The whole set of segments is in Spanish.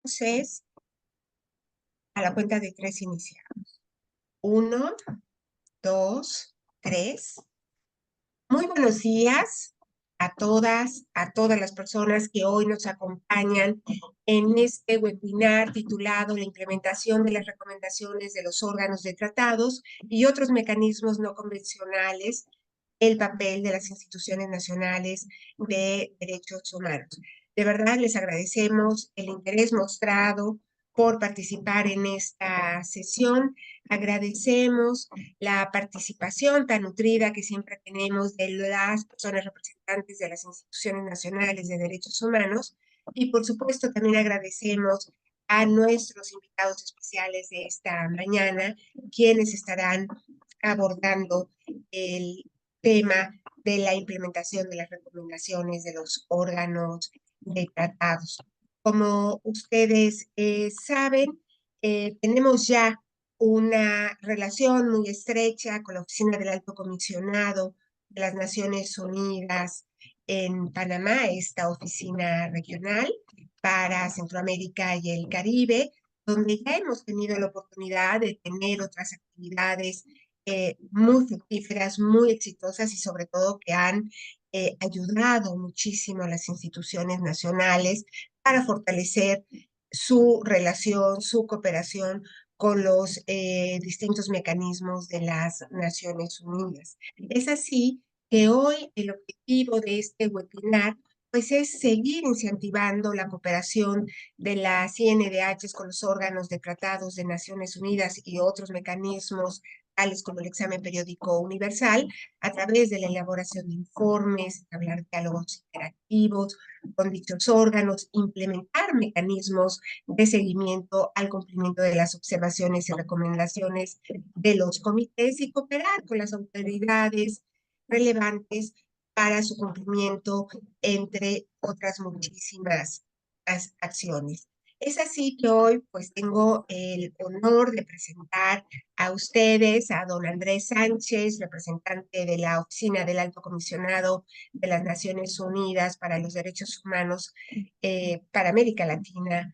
Entonces, a la cuenta de tres iniciamos. 1, 2, 3. Muy buenos días a todas las personas que hoy nos acompañan en este webinar titulado La implementación de las recomendaciones de los órganos de tratados y otros mecanismos no convencionales, el papel de las instituciones nacionales de derechos humanos. De verdad, les agradecemos el interés mostrado por participar en esta sesión. Agradecemos la participación tan nutrida que siempre tenemos de las personas representantes de las instituciones nacionales de derechos humanos y por supuesto también agradecemos a nuestros invitados especiales de esta mañana, quienes estarán abordando el tema de la implementación de las recomendaciones de los órganos de tratados. Como ustedes saben, tenemos ya una relación muy estrecha con la Oficina del Alto Comisionado de las Naciones Unidas en Panamá, esta oficina regional para Centroamérica y el Caribe, donde ya hemos tenido la oportunidad de tener otras actividades muy fructíferas, muy exitosas y sobre todo que han ayudado muchísimo a las instituciones nacionales para fortalecer su relación, su cooperación con los distintos mecanismos de las Naciones Unidas. Es así que hoy el objetivo de este webinar pues es seguir incentivando la cooperación de las CNDH con los órganos de tratados de Naciones Unidas y otros mecanismos tales como el examen periódico universal, a través de la elaboración de informes, hablar diálogos interactivos con dichos órganos, implementar mecanismos de seguimiento al cumplimiento de las observaciones y recomendaciones de los comités y cooperar con las autoridades relevantes para su cumplimiento, entre otras muchísimas acciones. Es así que hoy pues tengo el honor de presentar a ustedes a don Andrés Sánchez, representante de la Oficina del Alto Comisionado de las Naciones Unidas para los Derechos Humanos para América Latina,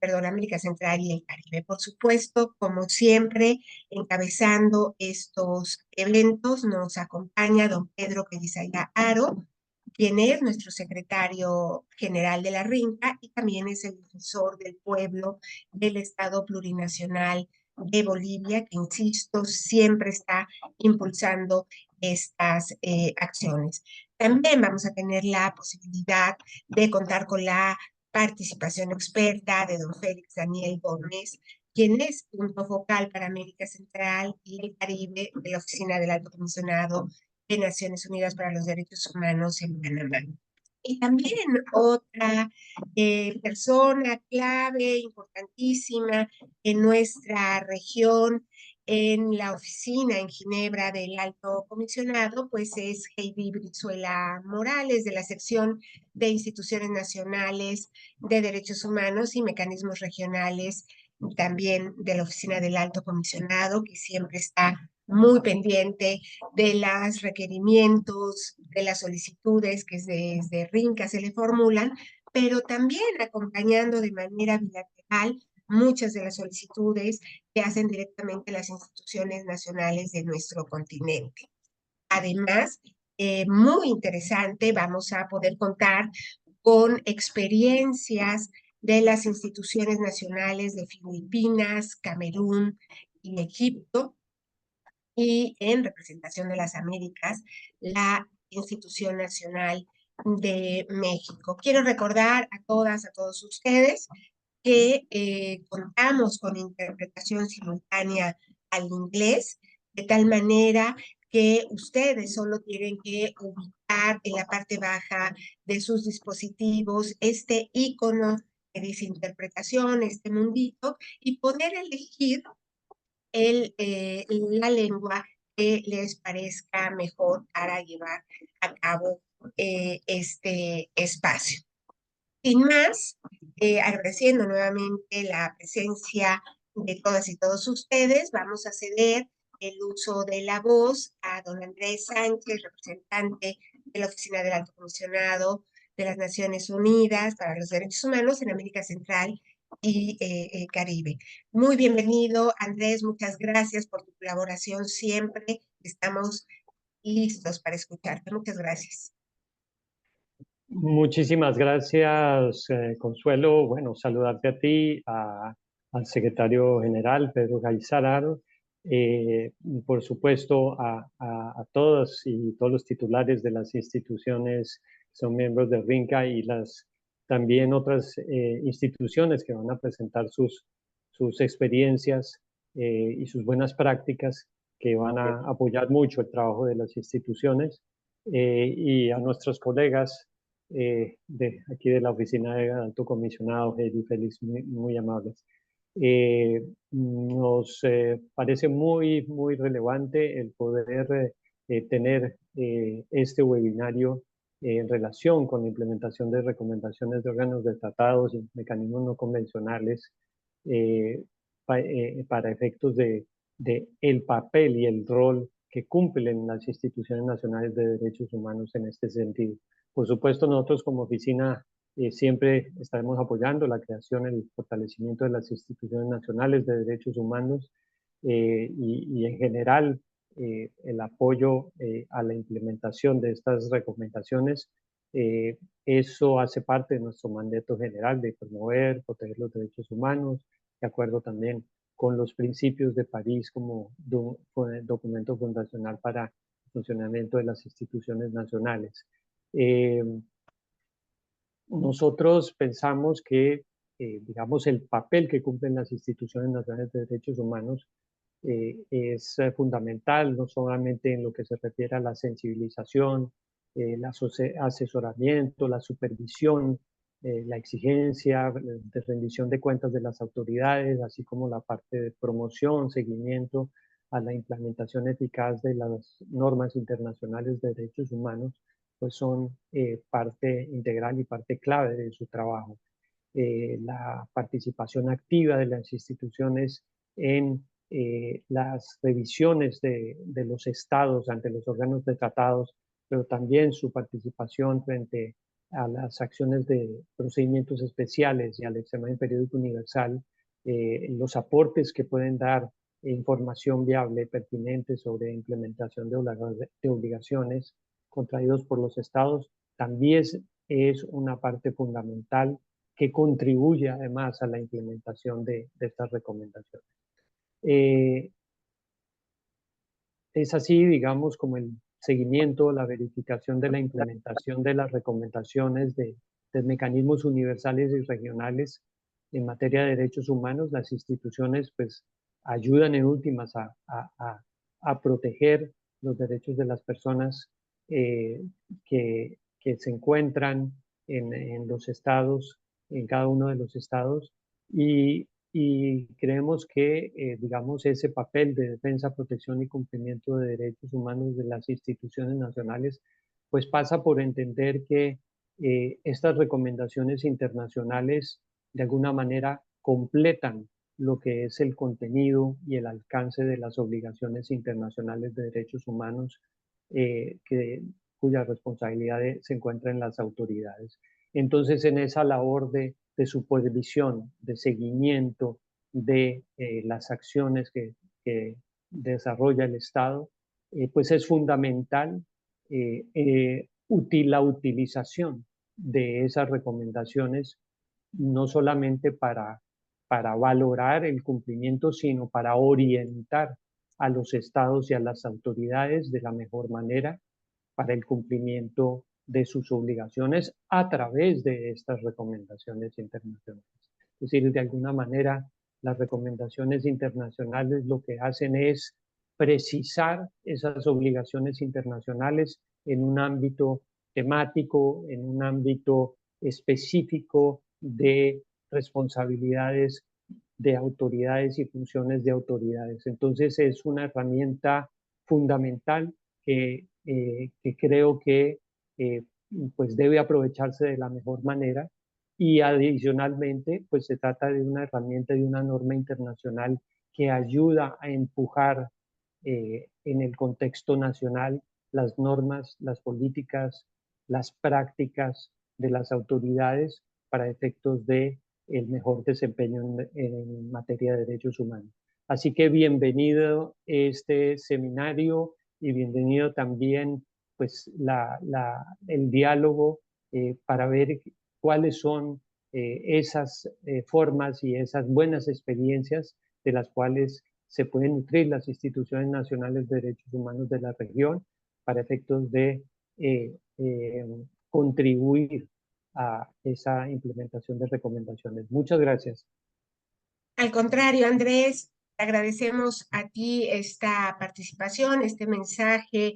perdón, América Central y el Caribe. Por supuesto, como siempre, encabezando estos eventos nos acompaña don Pedro Pedizaya Aro, quien es nuestro secretario general de la RINCA y también es el defensor del pueblo del Estado Plurinacional de Bolivia, que, insisto, siempre está impulsando estas acciones. También vamos a tener la posibilidad de contar con la participación experta de don Félix Daniel Gómez, quien es punto focal para América Central y el Caribe de la Oficina del Alto Comisionado de Naciones Unidas para los Derechos Humanos en Panamá. Y también otra persona clave, importantísima en nuestra región, en la oficina en Ginebra del Alto Comisionado, pues es Heidi Brizuela Morales, de la sección de Instituciones Nacionales de Derechos Humanos y Mecanismos Regionales, también de la oficina del Alto Comisionado, que siempre está muy pendiente de los requerimientos, de las solicitudes que desde RINCA se le formulan, pero también acompañando de manera bilateral muchas de las solicitudes que hacen directamente las instituciones nacionales de nuestro continente. Además, muy interesante, vamos a poder contar con experiencias de las instituciones nacionales de Filipinas, Camerún y Egipto, y en representación de las Américas, la Institución Nacional de México. Quiero recordar a todas, a todos ustedes que contamos con interpretación simultánea al inglés, de tal manera que ustedes solo tienen que ubicar en la parte baja de sus dispositivos este icono que dice interpretación, este mundito, y poder elegir la lengua que les parezca mejor para llevar a cabo este espacio. Sin más, agradeciendo nuevamente la presencia de todas y todos ustedes, vamos a ceder el uso de la voz a don Andrés Sánchez, representante de la Oficina del Alto Comisionado de las Naciones Unidas para los Derechos Humanos en América Central y Caribe. Muy bienvenido, Andrés, muchas gracias por tu colaboración siempre. Estamos listos para escucharte. Muchas gracias. Muchísimas gracias, Consuelo. Bueno, saludarte a ti, al secretario general, Pedro Gaizararo, eh, por supuesto a todos y todos los titulares de las instituciones que son miembros de RINCA y también otras instituciones que van a presentar sus experiencias y sus buenas prácticas que van a apoyar mucho el trabajo de las instituciones y a nuestros colegas de aquí de la oficina de alto comisionado, Heidi Félix, muy amables. Nos parece muy relevante el poder tener este webinario en relación con la implementación de recomendaciones de órganos de tratados y mecanismos no convencionales para efectos de el papel y el rol que cumplen las instituciones nacionales de derechos humanos en este sentido. Por supuesto, nosotros como oficina siempre estaremos apoyando la creación y el fortalecimiento de las instituciones nacionales de derechos humanos y en general el apoyo a la implementación de estas recomendaciones. Eso hace parte de nuestro mandato general de promover, proteger los derechos humanos, de acuerdo también con los principios de París como documento fundacional para el funcionamiento de las instituciones nacionales. Eh, Nosotros pensamos que, digamos, el papel que cumplen las instituciones nacionales de derechos humanos es fundamental, no solamente en lo que se refiere a la sensibilización, el asesoramiento, la supervisión, la exigencia de rendición de cuentas de las autoridades, así como la parte de promoción, seguimiento a la implementación eficaz de las normas internacionales de derechos humanos, pues son parte integral y parte clave de su trabajo. La participación activa de las instituciones en las revisiones de los estados ante los órganos de tratados, pero también su participación frente a las acciones de procedimientos especiales y al examen periódico universal, los aportes que pueden dar información viable, pertinente sobre implementación de obligaciones contraídos por los estados, también es una parte fundamental que contribuye además a la implementación de estas recomendaciones. Es así, digamos, como el seguimiento, la verificación de la implementación de las recomendaciones de mecanismos universales y regionales en materia de derechos humanos. Las instituciones pues ayudan en últimas a proteger los derechos de las personas que se encuentran en los estados, en cada uno de los estados, y creemos que, digamos, ese papel de defensa, protección y cumplimiento de derechos humanos de las instituciones nacionales, pues pasa por entender que estas recomendaciones internacionales de alguna manera completan lo que es el contenido y el alcance de las obligaciones internacionales de derechos humanos cuya responsabilidad se encuentra en las autoridades. Entonces, en esa labor de supervisión, de seguimiento de las acciones que desarrolla el Estado, pues es fundamental la utilización de esas recomendaciones, no solamente para valorar el cumplimiento, sino para orientar a los estados y a las autoridades de la mejor manera para el cumplimiento de sus obligaciones a través de estas recomendaciones internacionales. Es decir, de alguna manera, las recomendaciones internacionales lo que hacen es precisar esas obligaciones internacionales en un ámbito temático, en un ámbito específico de responsabilidades de autoridades y funciones de autoridades. Entonces es una herramienta fundamental que creo que pues debe aprovecharse de la mejor manera y adicionalmente pues se trata de una herramienta y una norma internacional que ayuda a empujar en el contexto nacional las normas, las políticas, las prácticas de las autoridades para efectos de el mejor desempeño en materia de derechos humanos. Así que bienvenido este seminario y bienvenido también pues, el diálogo para ver cuáles son esas formas y esas buenas experiencias de las cuales se pueden nutrir las instituciones nacionales de derechos humanos de la región para efectos de contribuir a esa implementación de recomendaciones. Muchas gracias. Al contrario, Andrés, te agradecemos a ti esta participación, este mensaje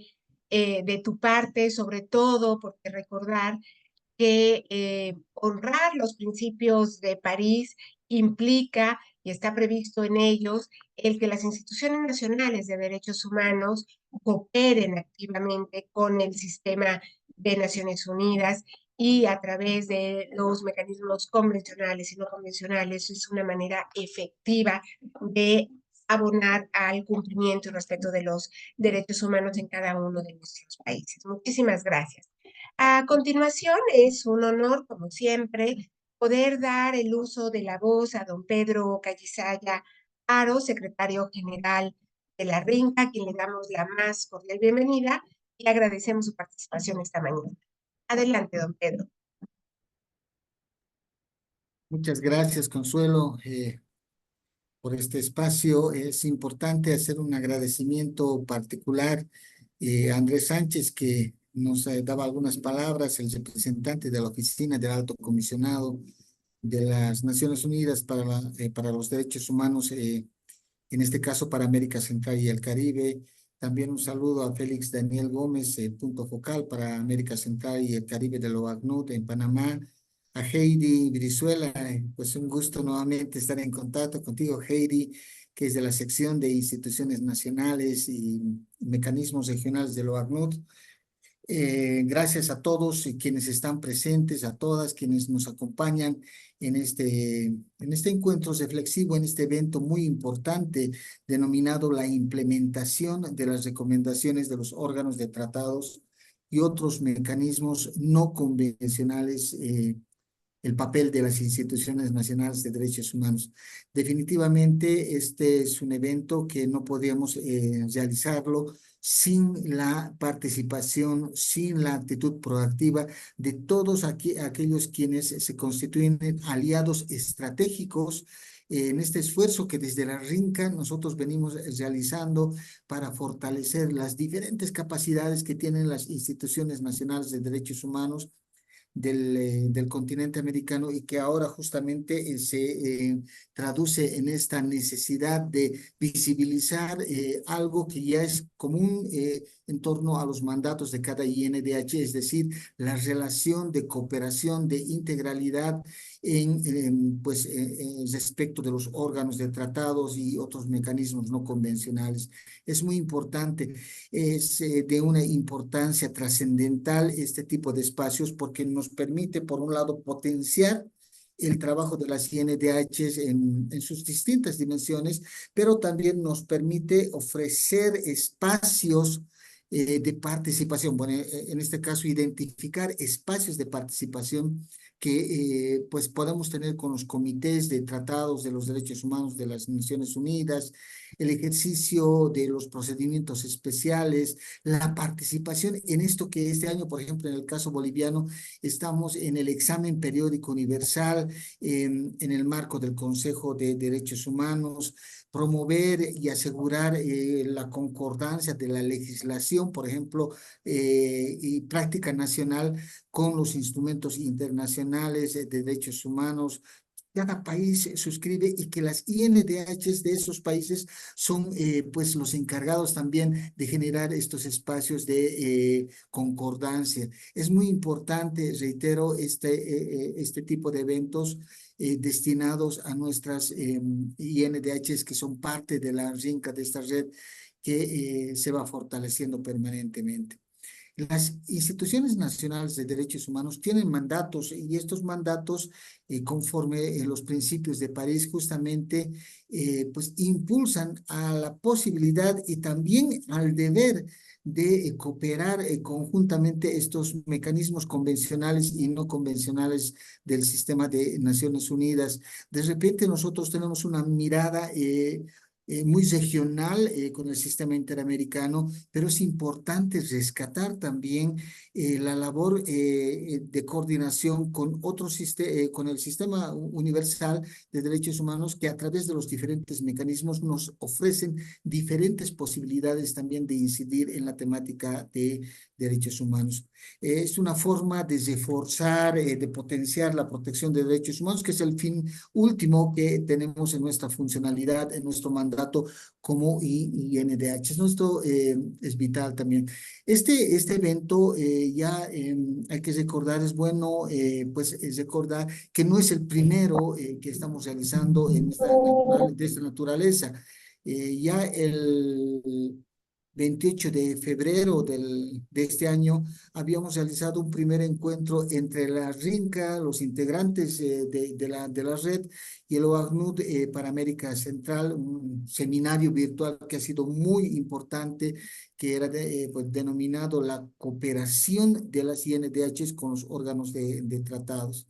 de tu parte, sobre todo porque recordar que honrar los principios de París implica y está previsto en ellos el que las instituciones nacionales de derechos humanos cooperen activamente con el sistema de Naciones Unidas y a través de los mecanismos convencionales y no convencionales es una manera efectiva de abonar al cumplimiento y respeto de los derechos humanos en cada uno de nuestros países. Muchísimas gracias. A continuación, es un honor, como siempre, poder dar el uso de la voz a don Pedro Callisaya Aro, secretario general de la RINCA, a quien le damos la más cordial bienvenida y agradecemos su participación esta mañana. Adelante, don Pedro. Muchas gracias, Consuelo, por este espacio. Es importante hacer un agradecimiento particular a Andrés Sánchez, que nos daba algunas palabras, el representante de la Oficina del Alto Comisionado de las Naciones Unidas para los Derechos Humanos, en este caso para América Central y el Caribe. También un saludo a Félix Daniel Gómez, punto focal para América Central y el Caribe de la OACNUD en Panamá. A Heidi Brizuela, pues un gusto nuevamente estar en contacto contigo, Heidi, que es de la sección de instituciones nacionales y mecanismos regionales de la OACNUD. Gracias a todos y quienes están presentes, a todas quienes nos acompañan en este encuentro reflexivo, en este evento muy importante denominado la implementación de las recomendaciones de los órganos de tratados y otros mecanismos no convencionales, el papel de las instituciones nacionales de derechos humanos. Definitivamente este es un evento que no podíamos realizarlo sin la participación, sin la actitud proactiva de todos aquellos quienes se constituyen aliados estratégicos en este esfuerzo que desde la RINCA nosotros venimos realizando para fortalecer las diferentes capacidades que tienen las instituciones nacionales de derechos humanos del continente americano y que ahora justamente se traduce en esta necesidad de visibilizar algo que ya es común en torno a los mandatos de cada INDH, es decir, la relación de cooperación, de integralidad respecto de los órganos de tratados y otros mecanismos no convencionales. Es muy importante, es de una importancia trascendental este tipo de espacios porque nos permite, por un lado, potenciar el trabajo de las INDH en sus distintas dimensiones, pero también nos permite ofrecer espacios de participación. Bueno, en este caso, identificar espacios de participación que pues podemos tener con los comités de tratados de los derechos humanos de las Naciones Unidas, el ejercicio de los procedimientos especiales, la participación en esto que este año, por ejemplo, en el caso boliviano, estamos en el examen periódico universal, en el marco del Consejo de Derechos Humanos, promover y asegurar la concordancia de la legislación, por ejemplo, y práctica nacional con los instrumentos internacionales de derechos humanos. Cada país suscribe y que las INDHs de esos países son pues los encargados también de generar estos espacios de concordancia. Es muy importante, reitero, este tipo de eventos destinados a nuestras INDHs que son parte de la RINCA, de esta red que se va fortaleciendo permanentemente. Las instituciones nacionales de derechos humanos tienen mandatos y estos mandatos, conforme los principios de París, justamente, pues impulsan a la posibilidad y también al deber de cooperar conjuntamente estos mecanismos convencionales y no convencionales del sistema de Naciones Unidas. De repente nosotros tenemos una mirada muy regional con el sistema interamericano, pero es importante rescatar también la labor de coordinación con con el sistema universal de derechos humanos, que a través de los diferentes mecanismos nos ofrecen diferentes posibilidades también de incidir en la temática de derechos humanos. Es una forma de reforzar, de potenciar la protección de derechos humanos, que es el fin último que tenemos en nuestra funcionalidad, en nuestro mandato como INDH. Esto es vital también. Este evento ya hay que recordar, es bueno pues es recordar que no es el primero que estamos realizando de esta naturaleza. Ya el 28 de febrero de este año habíamos realizado un primer encuentro entre la RINCA, los integrantes de la red, y el OACNUD para América Central, un seminario virtual que ha sido muy importante, que era pues, denominado la cooperación de las INDH con los órganos de tratados.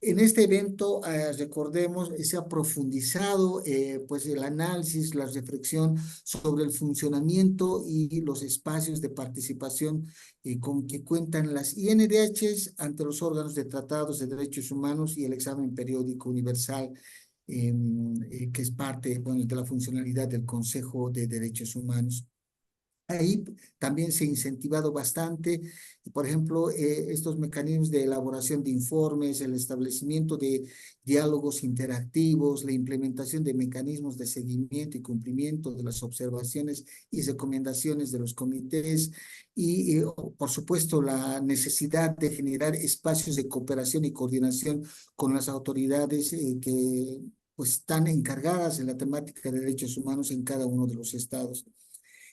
En este evento, recordemos, se ha profundizado pues el análisis, la reflexión sobre el funcionamiento y los espacios de participación con que cuentan las INDH ante los órganos de tratados de derechos humanos y el examen periódico universal, que es parte, bueno, de la funcionalidad del Consejo de Derechos Humanos. Ahí también se ha incentivado bastante, por ejemplo, estos mecanismos de elaboración de informes, el establecimiento de diálogos interactivos, la implementación de mecanismos de seguimiento y cumplimiento de las observaciones y recomendaciones de los comités y, por supuesto, la necesidad de generar espacios de cooperación y coordinación con las autoridades que pues, están encargadas de la temática de derechos humanos en cada uno de los estados.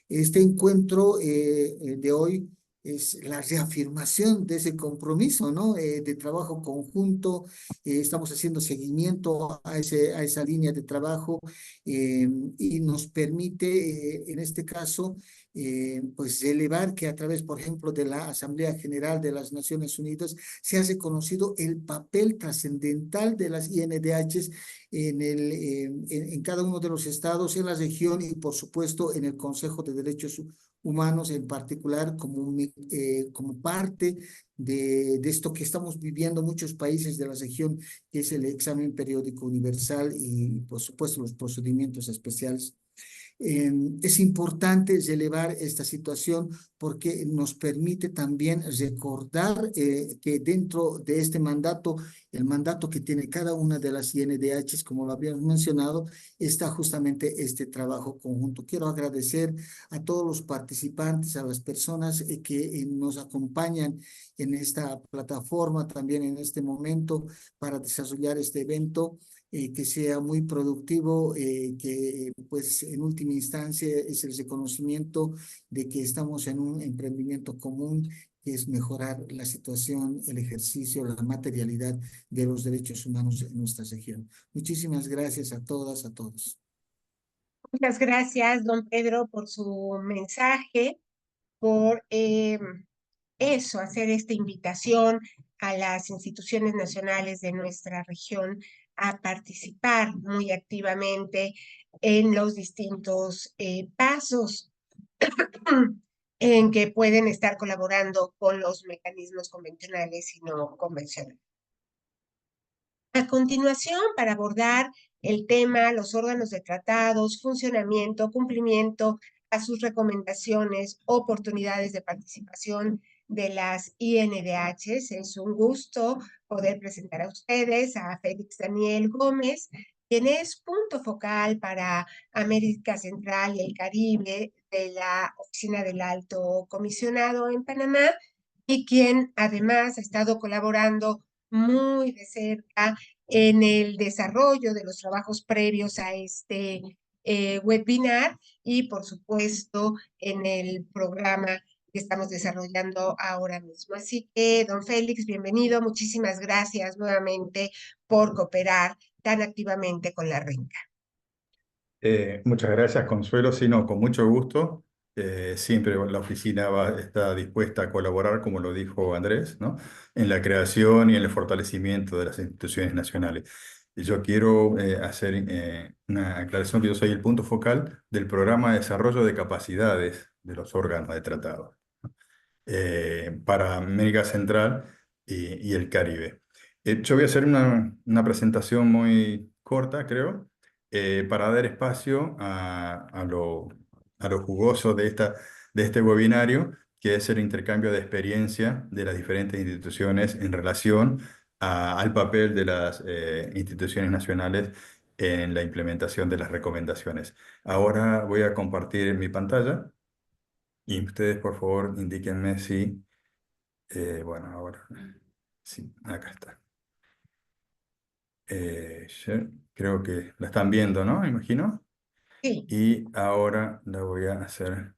Este encuentro de hoy es la reafirmación de ese compromiso, ¿no? De trabajo conjunto. Estamos haciendo seguimiento a esa línea de trabajo y nos permite, en este caso, pues elevar que a través, por ejemplo, de la Asamblea General de las Naciones Unidas se ha reconocido el papel trascendental de las INDH en cada uno de los estados, en la región y, por supuesto, en el Consejo de Derechos Humanos en particular, como parte de esto que estamos viviendo muchos países de la región, que es el examen periódico universal y, por supuesto, los procedimientos especiales. Es importante relevar esta situación porque nos permite también recordar que dentro de este mandato, el mandato que tiene cada una de las INDH, como lo habíamos mencionado, está justamente este trabajo conjunto. Quiero agradecer a todos los participantes, a las personas que nos acompañan en esta plataforma, también en este momento para desarrollar este evento. Que sea muy productivo, que pues en última instancia es el reconocimiento de que estamos en un emprendimiento común, que es mejorar la situación, el ejercicio, la materialidad de los derechos humanos en nuestra región. Muchísimas gracias a todas, a todos. Muchas gracias, don Pedro, por su mensaje, por eso, hacer esta invitación a las instituciones nacionales de nuestra región a participar muy activamente en los distintos pasos en que pueden estar colaborando con los mecanismos convencionales y no convencionales. A continuación, para abordar el tema, los órganos de tratados, funcionamiento, cumplimiento a sus recomendaciones, oportunidades de participación de las INDH, es un gusto poder presentar a ustedes a Félix Daniel Gómez, quien es punto focal para América Central y el Caribe de la Oficina del Alto Comisionado en Panamá y quien además ha estado colaborando muy de cerca en el desarrollo de los trabajos previos a este webinar y por supuesto en el programa que estamos desarrollando ahora mismo. Así que, don Félix, bienvenido. Muchísimas gracias nuevamente por cooperar tan activamente con la RINCA. Muchas gracias, Consuelo. Sí, no, con mucho gusto. Siempre la oficina está dispuesta a colaborar, como lo dijo Andrés, ¿no? En la creación y en el fortalecimiento de las instituciones nacionales. Y yo quiero hacer una aclaración que yo soy el punto focal del programa de desarrollo de capacidades de los órganos de tratado para América Central y el Caribe. Yo voy a hacer una presentación muy corta, creo, para dar espacio a lo jugoso de este webinario, que es el intercambio de experiencia de las diferentes instituciones en relación al papel de las instituciones nacionales en la implementación de las recomendaciones. Ahora voy a compartir mi pantalla y ustedes, por favor, indíquenme si... bueno, ahora sí, acá está. Creo que la están viendo, ¿no? Imagino. Sí. Y ahora la voy a hacer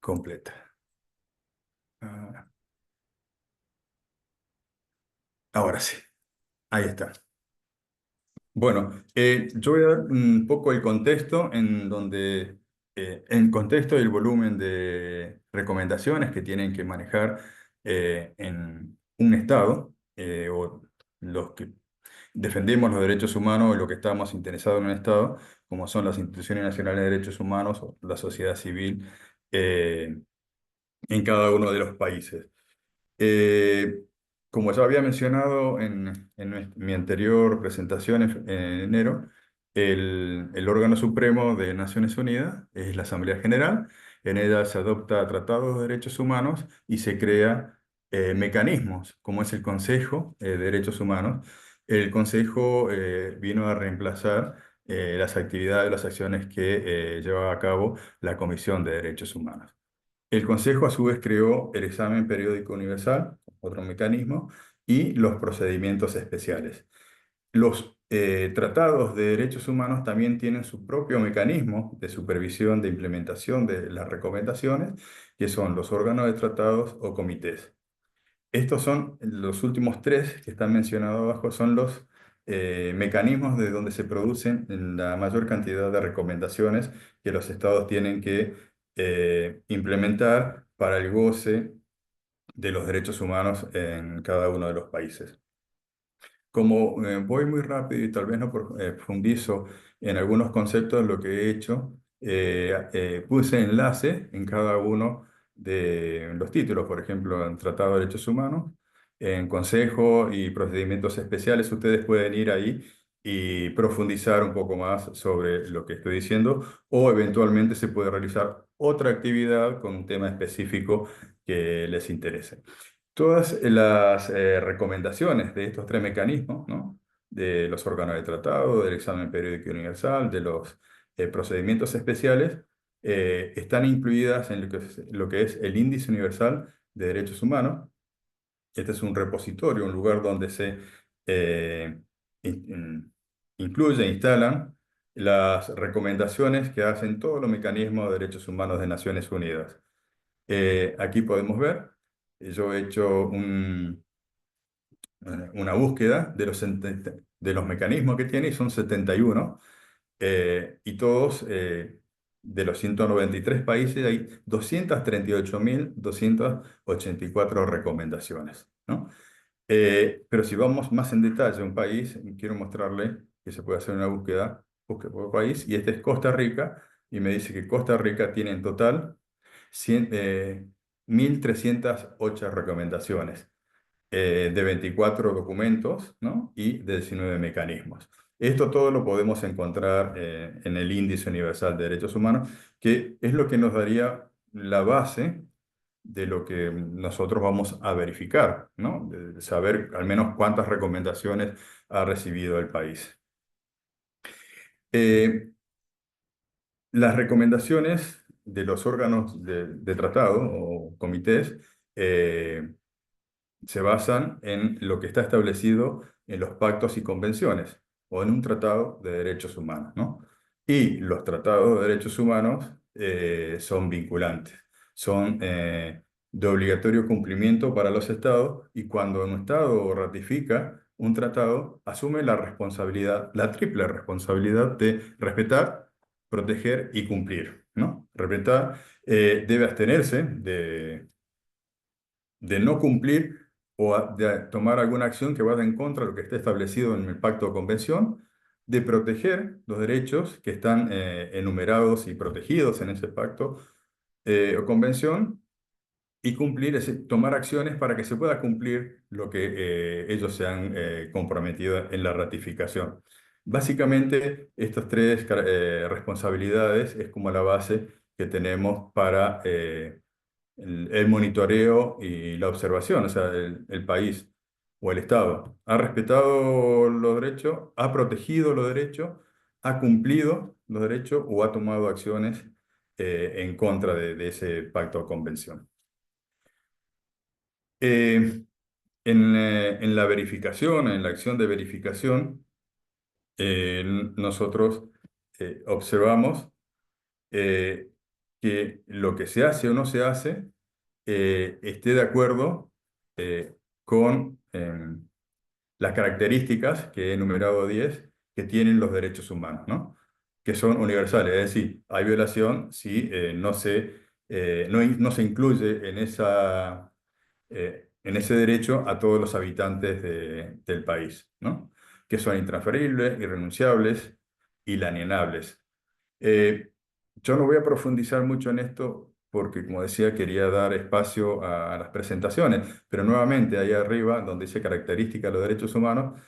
completa. Ah, ahora sí, ahí está. Bueno, yo voy a dar un poco el contexto en donde, el contexto y el volumen de recomendaciones que tienen que manejar en un Estado, o los que defendemos los derechos humanos, o lo que estamos interesados en un Estado, como son las instituciones nacionales de derechos humanos o la sociedad civil en cada uno de los países. Eh, Como ya había mencionado en mi anterior presentación en enero, el órgano supremo de Naciones Unidas es la Asamblea General. En ella se adopta tratados de derechos humanos y se crea mecanismos, como es el Consejo de Derechos Humanos. El Consejo vino a reemplazar las actividades, las acciones que llevaba a cabo la Comisión de Derechos Humanos. El Consejo a su vez creó el examen periódico universal, otro mecanismo, y los procedimientos especiales. Los tratados de derechos humanos también tienen su propio mecanismo de supervisión de implementación de las recomendaciones, que son los órganos de tratados o comités. Estos son los últimos tres que están mencionados abajo, son los mecanismos de donde se producen la mayor cantidad de recomendaciones que los estados tienen que implementar para el goce de los derechos humanos en cada uno de los países. Como voy muy rápido y tal vez no profundizo en algunos conceptos, lo que he hecho, puse enlace en cada uno de los títulos, por ejemplo, en Tratado de Derechos Humanos, en Consejo y Procedimientos Especiales. Ustedes pueden ir ahí y profundizar un poco más sobre lo que estoy diciendo, o eventualmente se puede realizar otra actividad con un tema específico que les interese. Todas las recomendaciones de estos tres mecanismos, ¿no? De los órganos de tratado, del examen periódico universal, de los procedimientos especiales, están incluidas en lo que es el Índice Universal de Derechos Humanos. Este es un repositorio, un lugar donde se incluye e instalan las recomendaciones que hacen todos los mecanismos de derechos humanos de Naciones Unidas. Aquí podemos ver, yo he hecho una búsqueda de los mecanismos que tiene y son 71, y todos de los 193 países hay 238.284 recomendaciones, ¿no? Pero si vamos más en detalle a un país, quiero mostrarle que se puede hacer una búsqueda por país, y este es Costa Rica, y me dice que Costa Rica tiene en total 1.308 recomendaciones de 24 documentos, ¿no? Y de 19 mecanismos. Esto todo lo podemos encontrar en el Índice Universal de Derechos Humanos, que es lo que nos daría la base de lo que nosotros vamos a verificar, ¿no? De saber al menos cuántas recomendaciones ha recibido el país. Las recomendaciones de los órganos de tratado o comités se basan en lo que está establecido en los pactos y convenciones o en un tratado de derechos humanos, ¿no? Y los tratados de derechos humanos son vinculantes. son de obligatorio cumplimiento para los estados, y cuando un estado ratifica un tratado, asume la responsabilidad, la triple responsabilidad de respetar, proteger y cumplir, ¿no? Respetar, debe abstenerse de no cumplir o de tomar alguna acción que vaya en contra de lo que esté establecido en el pacto o convención, de proteger los derechos que están enumerados y protegidos en ese pacto o convención, y cumplir, es decir, tomar acciones para que se pueda cumplir lo que ellos se han comprometido en la ratificación. Básicamente, estas tres responsabilidades es como la base que tenemos para el monitoreo y la observación. O sea, el país o el Estado ha respetado los derechos, ha protegido los derechos, ha cumplido los derechos o ha tomado acciones en contra de ese pacto o convención. En la verificación, en la acción de verificación, nosotros observamos que lo que se hace o no se hace esté de acuerdo con las características que he enumerado 10 que tienen los derechos humanos, ¿no? Que son universales. Es decir, hay violación si no se incluye en ese derecho a todos los habitantes del país, ¿no? Que son intransferibles, irrenunciables y inalienables. Yo no voy a profundizar mucho en esto porque, como decía, quería dar espacio a las presentaciones, pero nuevamente ahí arriba, donde dice características de los derechos humanos,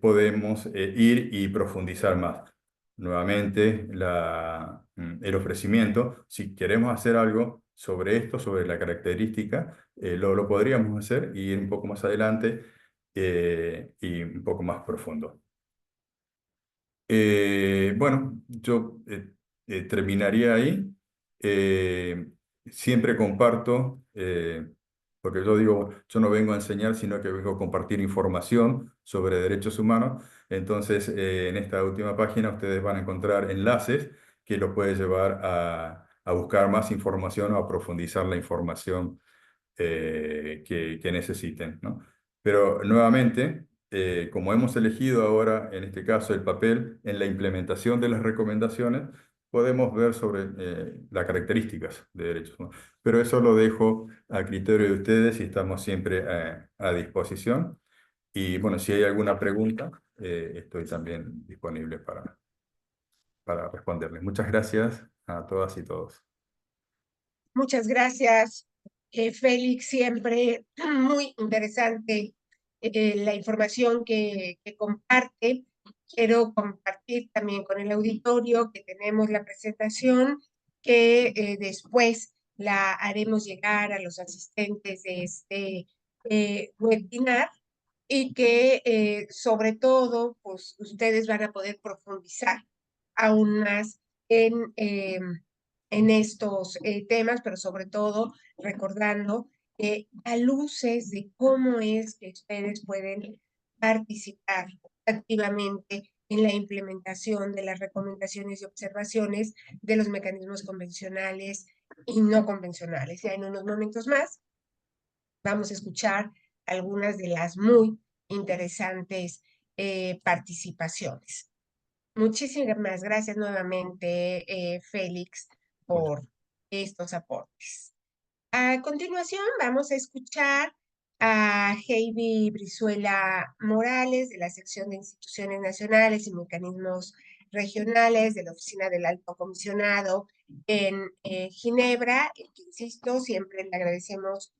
podemos ir y profundizar más. Nuevamente, el ofrecimiento, si queremos hacer algo sobre esto, sobre la característica, lo podríamos hacer y ir un poco más adelante y un poco más profundo. Bueno, yo terminaría ahí. Eh, Siempre comparto, porque yo digo, yo no vengo a enseñar, sino que vengo a compartir información sobre derechos humanos. Entonces, en esta última página ustedes van a encontrar enlaces que los pueden llevar a buscar más información o a profundizar la información que necesiten, ¿no? Pero nuevamente, como hemos elegido ahora, en este caso, el papel en la implementación de las recomendaciones, podemos ver sobre las características de derechos humanos. Pero eso lo dejo a criterio de ustedes y estamos siempre a disposición. Y bueno, si hay alguna pregunta, estoy también disponible para responderles. Muchas gracias a todas y todos. Muchas gracias, Félix, siempre muy interesante la información que comparte. Quiero compartir también con el auditorio que tenemos la presentación que después la haremos llegar a los asistentes de este webinar y que sobre todo pues ustedes van a poder profundizar aún más en estos temas, pero sobre todo recordando que da luces de cómo es que ustedes pueden participar activamente en la implementación de las recomendaciones y observaciones de los mecanismos convencionales y no convencionales. Ya en unos momentos más vamos a escuchar algunas de las muy interesantes participaciones. Muchísimas gracias nuevamente, Félix, por estos aportes. A continuación, vamos a escuchar a Heidi Brizuela Morales, de la sección de Instituciones Nacionales y Mecanismos Regionales de la Oficina del Alto Comisionado en Ginebra, que insisto, siempre le agradecemos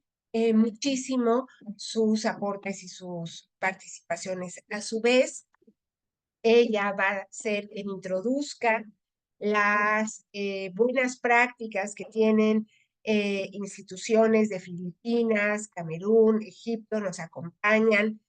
muchísimo sus aportes y sus participaciones. A su vez, ella va a ser quien introduzca las buenas prácticas que tienen instituciones de Filipinas, Camerún, Egipto, nos acompañan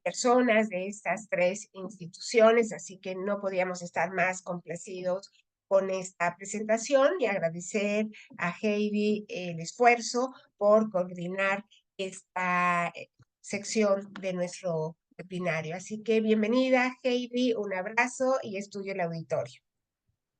personas de estas tres instituciones, así que no podíamos estar más complacidos con esta presentación y agradecer a Heidi el esfuerzo por coordinar esta sección de nuestro webinario. Así que bienvenida, Heidi, un abrazo y es tuyo el auditorio.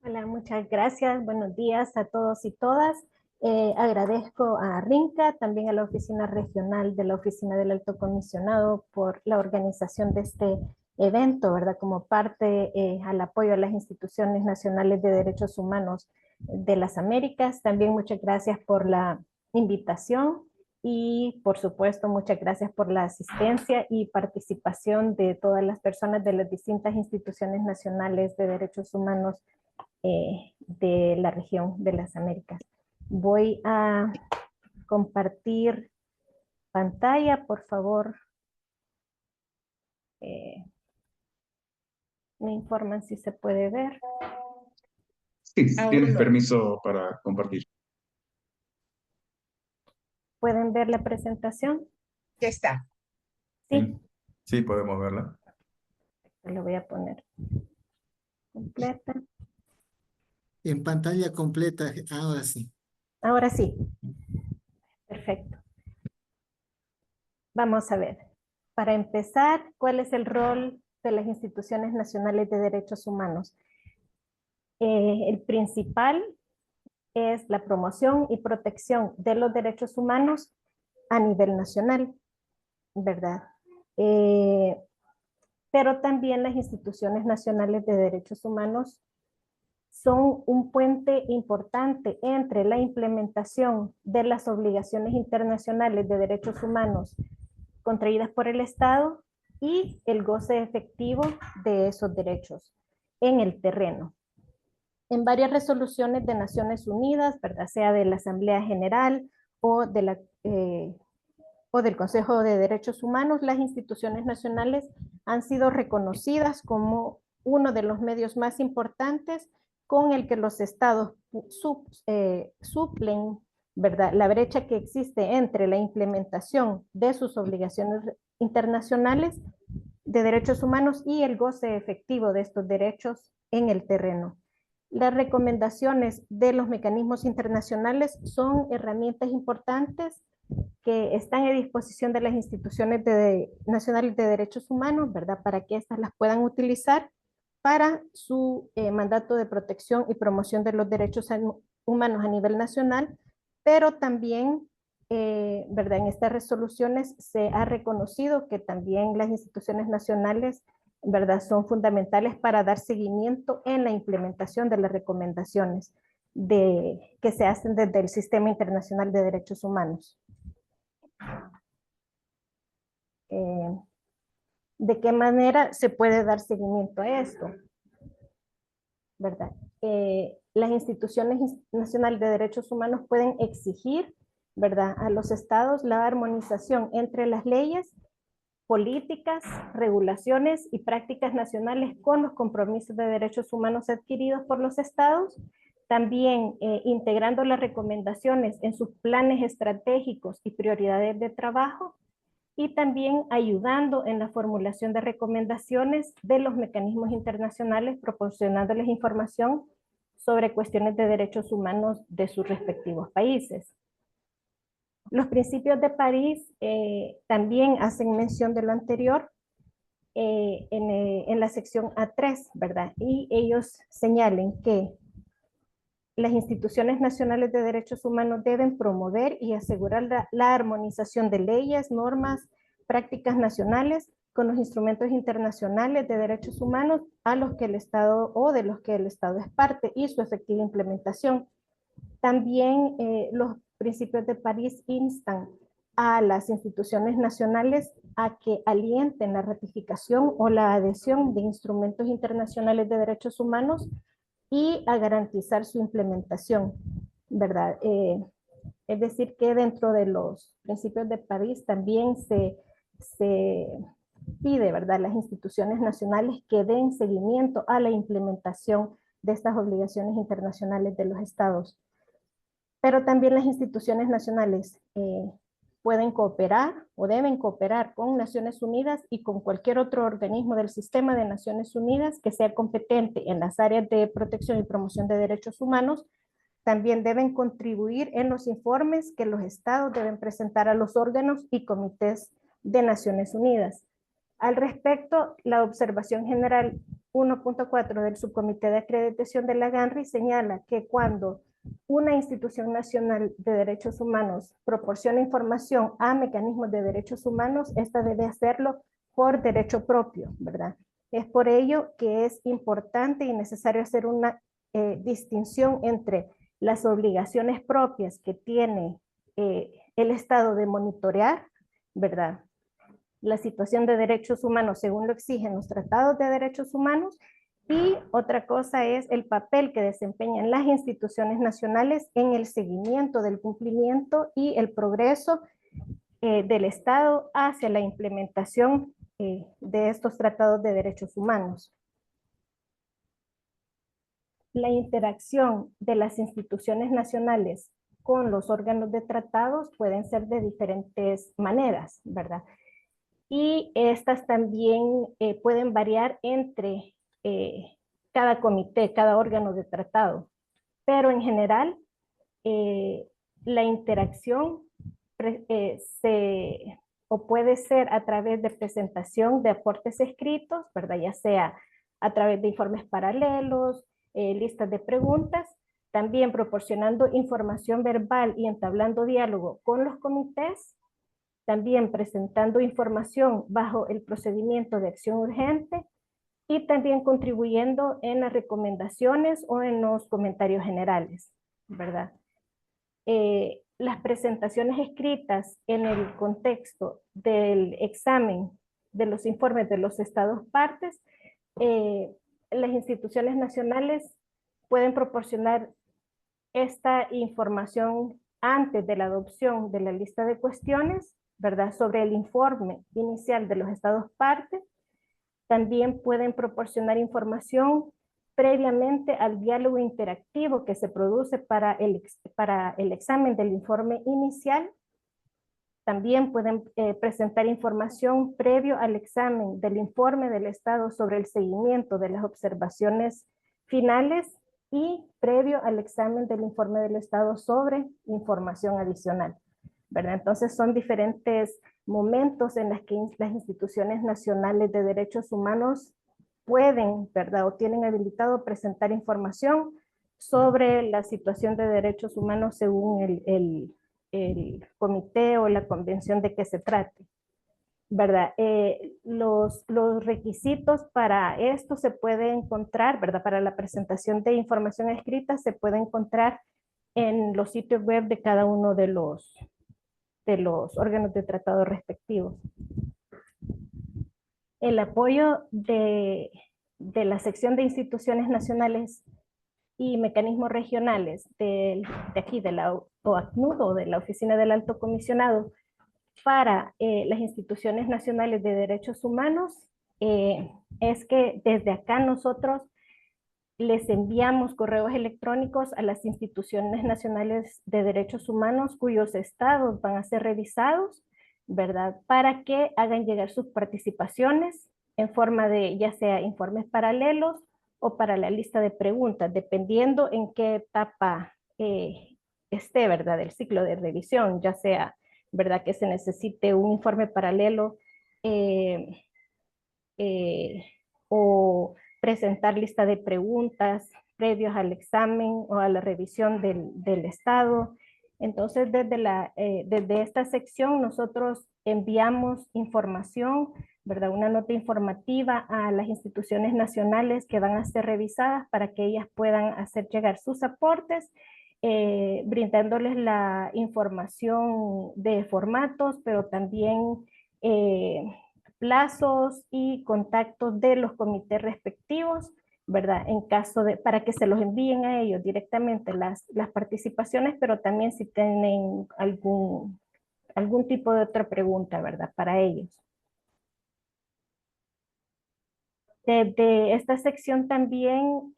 Hola, muchas gracias. Buenos días a todos y todas. Agradezco a RINCA, también a la Oficina Regional de la Oficina del Alto Comisionado por la organización de este evento, ¿verdad? Como parte al apoyo a las instituciones nacionales de derechos humanos de las Américas. También muchas gracias por la invitación y por supuesto muchas gracias por la asistencia y participación de todas las personas de las distintas instituciones nacionales de derechos humanos de la región de las Américas. Voy a compartir pantalla, por favor. Me informan si se puede ver. Sí, Aún tienes no. permiso para compartir. ¿Pueden ver la presentación? Ya está. Sí, Sí, podemos verla. lo voy a poner completa. En pantalla completa, ahora sí. Ahora sí. Perfecto. Vamos a ver. Para empezar, ¿cuál es el rol de las instituciones nacionales de derechos humanos? El principal es la promoción y protección de los derechos humanos a nivel nacional, ¿verdad? Pero también las instituciones nacionales de derechos humanos son un puente importante entre la implementación de las obligaciones internacionales de derechos humanos contraídas por el Estado y el goce efectivo de esos derechos en el terreno. En varias resoluciones de Naciones Unidas, ¿verdad? Sea de la Asamblea General o, o del Consejo de Derechos Humanos, las instituciones nacionales han sido reconocidas como uno de los medios más importantes con el que los estados suplen, ¿verdad?, la brecha que existe entre la implementación de sus obligaciones internacionales de derechos humanos y el goce efectivo de estos derechos en el terreno. Las recomendaciones de los mecanismos internacionales son herramientas importantes que están a disposición de las instituciones nacionales de derechos humanos, ¿verdad? Para que éstas las puedan utilizar para su mandato de protección y promoción de los derechos humanos a nivel nacional, pero también, ¿verdad? En estas resoluciones se ha reconocido que también las instituciones nacionales, ¿verdad?, son fundamentales para dar seguimiento en la implementación de las recomendaciones que se hacen desde el Sistema Internacional de Derechos Humanos. ¿De qué manera se puede dar seguimiento a esto? ¿Verdad? Las instituciones nacionales de derechos humanos pueden exigir, ¿verdad?, a los estados la armonización entre las leyes, políticas, regulaciones y prácticas nacionales con los compromisos de derechos humanos adquiridos por los estados, también integrando las recomendaciones en sus planes estratégicos y prioridades de trabajo, y también ayudando en la formulación de recomendaciones de los mecanismos internacionales, proporcionándoles información sobre cuestiones de derechos humanos de sus respectivos países. Los principios de París también hacen mención de lo anterior en la sección A3, ¿verdad? Y ellos señalen que las instituciones nacionales de derechos humanos deben promover y asegurar la armonización de leyes, normas, prácticas nacionales con los instrumentos internacionales de derechos humanos a los que el Estado o de los que el Estado es parte y su efectiva implementación. También los principios de París instan a las instituciones nacionales a que alienten la ratificación o la adhesión de instrumentos internacionales de derechos humanos y a garantizar su implementación, ¿verdad? Es decir, que dentro de los principios de París también se pide, ¿verdad?, a las instituciones nacionales que den seguimiento a la implementación de estas obligaciones internacionales de los estados. Pero también las instituciones nacionales pueden cooperar o deben cooperar con Naciones Unidas y con cualquier otro organismo del sistema de Naciones Unidas que sea competente en las áreas de protección y promoción de derechos humanos. También deben contribuir en los informes que los estados deben presentar a los órganos y comités de Naciones Unidas. Al respecto, la observación general 1.4 del subcomité de acreditación de la GANRI señala que cuando una institución nacional de derechos humanos proporciona información a mecanismos de derechos humanos, esta debe hacerlo por derecho propio, ¿verdad? Es por ello que es importante y necesario hacer una distinción entre las obligaciones propias que tiene el Estado de monitorear, ¿verdad?, la situación de derechos humanos según lo exigen los tratados de derechos humanos, y otra cosa es el papel que desempeñan las instituciones nacionales en el seguimiento del cumplimiento y el progreso del Estado hacia la implementación de estos tratados de derechos humanos. La interacción de las instituciones nacionales con los órganos de tratados pueden ser de diferentes maneras, ¿verdad? Y estas también pueden variar entre cada comité, cada órgano de tratado. Pero en general, la interacción o puede ser a través de presentación de aportes escritos, ¿verdad? Ya sea a través de informes paralelos, listas de preguntas, también proporcionando información verbal y entablando diálogo con los comités, también presentando información bajo el procedimiento de acción urgente y también contribuyendo en las recomendaciones o en los comentarios generales, ¿verdad? Las presentaciones escritas en el contexto del examen de los informes de los estados partes, las instituciones nacionales pueden proporcionar esta información antes de la adopción de la lista de cuestiones, ¿verdad?, sobre el informe inicial de los estados partes. También pueden proporcionar información previamente al diálogo interactivo que se produce para el examen del informe inicial. También pueden presentar información previo al examen del informe del Estado sobre el seguimiento de las observaciones finales y previo al examen del informe del Estado sobre información adicional, ¿verdad? Entonces son diferentes momentos en los que las instituciones nacionales de derechos humanos pueden, ¿verdad?, o tienen habilitado presentar información sobre la situación de derechos humanos según el comité o la convención de que se trate, ¿verdad? Los requisitos para esto se pueden encontrar, ¿verdad?, para la presentación de información escrita se puede encontrar en los sitios web de cada uno de los órganos de tratado respectivos. El apoyo de la sección de instituciones nacionales y mecanismos regionales de aquí de la OACNUD o de la Oficina del Alto Comisionado para las instituciones nacionales de derechos humanos es que desde acá nosotros les enviamos correos electrónicos a las instituciones nacionales de derechos humanos cuyos estados van a ser revisados, ¿verdad?, para que hagan llegar sus participaciones en forma de ya sea informes paralelos o para la lista de preguntas, dependiendo en qué etapa esté, ¿verdad?, del ciclo de revisión, ya sea, ¿verdad?, que se necesite un informe paralelo o presentar lista de preguntas previos al examen o a la revisión del Estado. Entonces, desde esta sección nosotros enviamos información, ¿verdad?, una nota informativa a las instituciones nacionales que van a ser revisadas para que ellas puedan hacer llegar sus aportes, brindándoles la información de formatos, pero también plazos y contactos de los comités respectivos, ¿verdad?, en caso de, para que se los envíen a ellos directamente las participaciones, pero también si tienen algún tipo de otra pregunta, ¿verdad?, para ellos. Desde esta sección también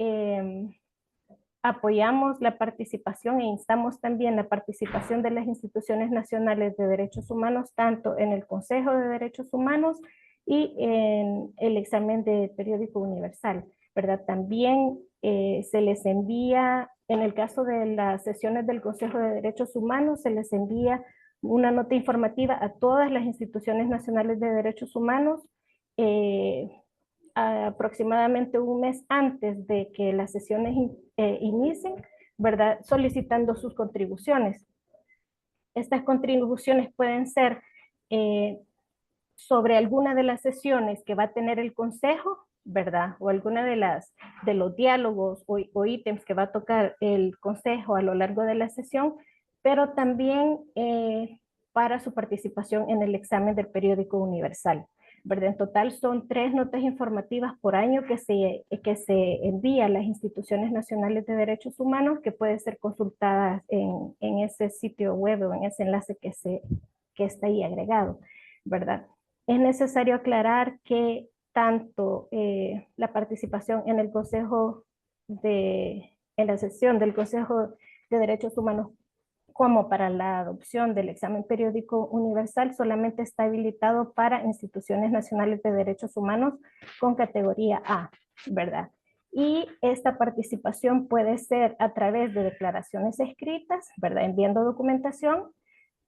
apoyamos la participación e instamos también la participación de las instituciones nacionales de derechos humanos, tanto en el Consejo de Derechos Humanos y en el examen de periódico universal, ¿verdad? También se les envía, en el caso de las sesiones del Consejo de Derechos Humanos, se les envía una nota informativa a todas las instituciones nacionales de derechos humanos, aproximadamente un mes antes de que las sesiones inicien, ¿verdad? Solicitando sus contribuciones. Estas contribuciones pueden ser sobre alguna de las sesiones que va a tener el consejo, ¿verdad? O alguna de los diálogos o ítems que va a tocar el consejo a lo largo de la sesión, pero también para su participación en el examen del periódico universal, ¿verdad? En total son 3 notas informativas por año que se envía a las instituciones nacionales de derechos humanos, que pueden ser consultadas en ese sitio web o en ese enlace que está ahí agregado, ¿verdad? Es necesario aclarar que tanto la participación en el Consejo en la sesión del Consejo de Derechos Humanos como para la adopción del examen periódico universal solamente está habilitado para instituciones nacionales de derechos humanos con categoría A, ¿verdad? Y esta participación puede ser a través de declaraciones escritas, ¿verdad? Enviando documentación.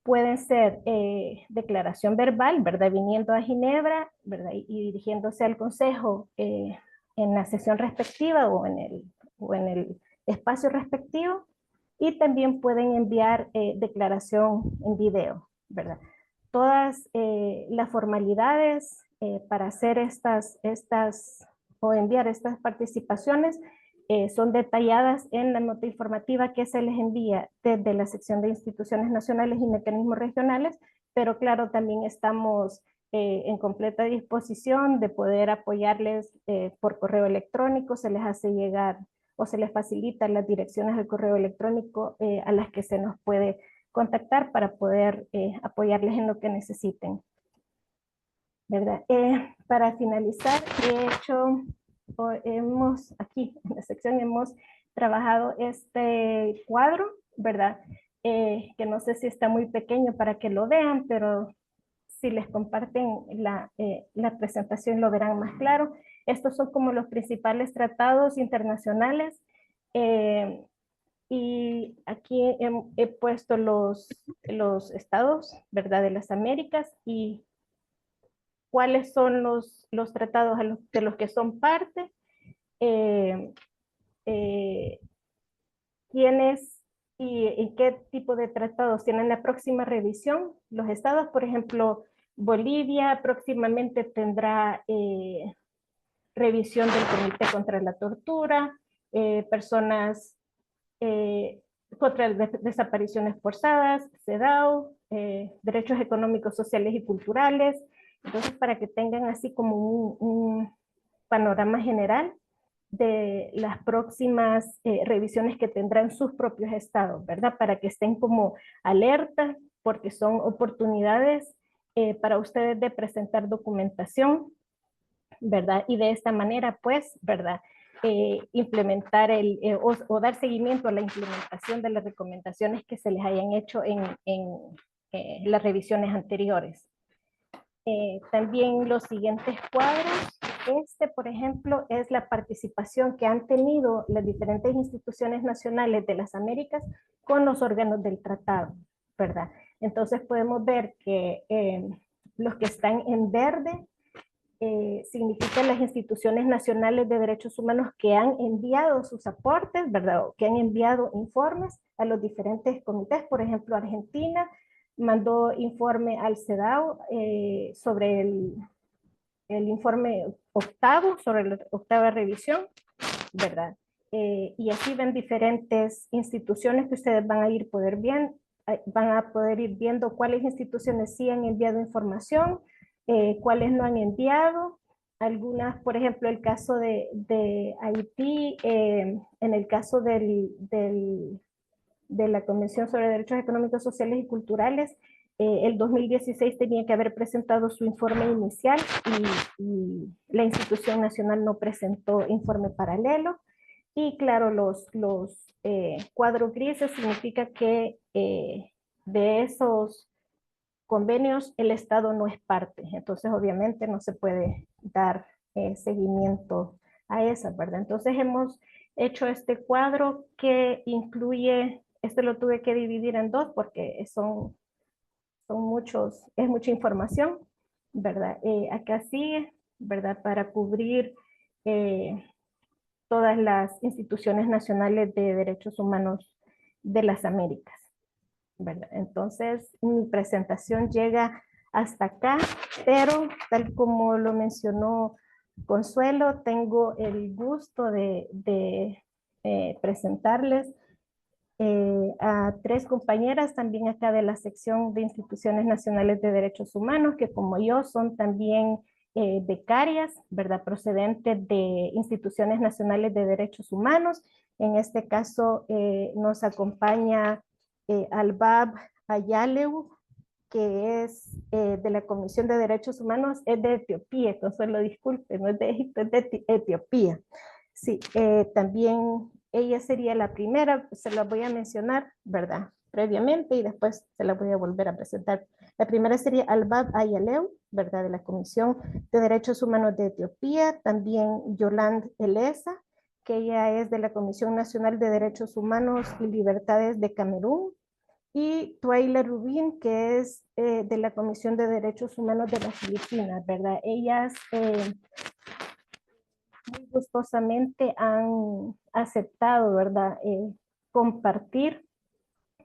Pueden ser declaración verbal, ¿verdad? Viniendo a Ginebra, ¿verdad? Y dirigiéndose al consejo en la sesión respectiva o en el espacio respectivo. Y también pueden enviar declaración en video, ¿verdad? Todas las formalidades para hacer estas o enviar estas participaciones son detalladas en la nota informativa que se les envía desde la sección de instituciones nacionales y mecanismos regionales, pero claro, también estamos en completa disposición de poder apoyarles por correo electrónico. Se les hace llegar o se les facilita las direcciones de correo electrónico a las que se nos puede contactar para poder apoyarles en lo que necesiten, ¿verdad? Para finalizar, aquí en la sección hemos trabajado este cuadro, ¿verdad? Que no sé si está muy pequeño para que lo vean, pero si les comparten la presentación lo verán más claro. Estos son como los principales tratados internacionales y aquí he puesto los estados, ¿verdad? De las Américas y cuáles son los tratados de los que son parte, quiénes y qué tipo de tratados tienen la próxima revisión. Los estados, por ejemplo, Bolivia próximamente tendrá revisión del Comité contra la Tortura, personas contra desapariciones forzadas, CEDAW, derechos económicos, sociales y culturales. Entonces, para que tengan así como un panorama general de las próximas revisiones que tendrán sus propios estados, ¿verdad? Para que estén como alerta, porque son oportunidades para ustedes de presentar documentación, ¿verdad? Y de esta manera, pues, ¿verdad? Implementar o dar seguimiento a la implementación de las recomendaciones que se les hayan hecho en las revisiones anteriores. También los siguientes cuadros. Por ejemplo, es la participación que han tenido las diferentes instituciones nacionales de las Américas con los órganos del tratado, ¿verdad? Entonces podemos ver que los que están en verde significan las instituciones nacionales de derechos humanos que han enviado sus aportes, ¿verdad? O que han enviado informes a los diferentes comités. Por ejemplo, Argentina mandó informe al CEDAW sobre el informe octavo, sobre la octava revisión, ¿verdad? Y así ven diferentes instituciones que ustedes van a poder ir viendo cuáles instituciones sí han enviado información, cuáles no han enviado. Algunas, por ejemplo, el caso de Haití, en el caso de la Convención sobre Derechos Económicos, Sociales y Culturales, el 2016 tenía que haber presentado su informe inicial y la institución nacional no presentó informe paralelo. Y claro, los cuadros grises significa que de esos convenios el Estado no es parte. Entonces, obviamente, no se puede dar seguimiento a esas, ¿verdad? Entonces, hemos hecho este cuadro que incluye, lo tuve que dividir en dos porque es mucha información, ¿verdad? Acá sigue, ¿verdad? Para cubrir todas las instituciones nacionales de derechos humanos de las Américas, ¿verdad? Entonces, mi presentación llega hasta acá, pero tal como lo mencionó Consuelo, tengo el gusto de presentarles a 3 compañeras también acá de la sección de Instituciones Nacionales de Derechos Humanos, que como yo son también becarias, ¿verdad? Procedentes de Instituciones Nacionales de Derechos Humanos. En este caso nos acompaña Albab Ayaleu, que es de la Comisión de Derechos Humanos, es de Etiopía, Consuelo, disculpe, no es de Egipto, es de Etiopía. Sí, también ella sería la primera, se la voy a mencionar, ¿verdad? Previamente y después se la voy a volver a presentar. La primera sería Albab Ayaleu, ¿verdad? De la Comisión de Derechos Humanos de Etiopía. También Yolande Eleza, que ella es de la Comisión Nacional de Derechos Humanos y Libertades de Camerún. Y Twaila Rubin, que es de la Comisión de Derechos Humanos de las Filipinas, ¿verdad? Ellas muy gustosamente han aceptado, ¿verdad? Compartir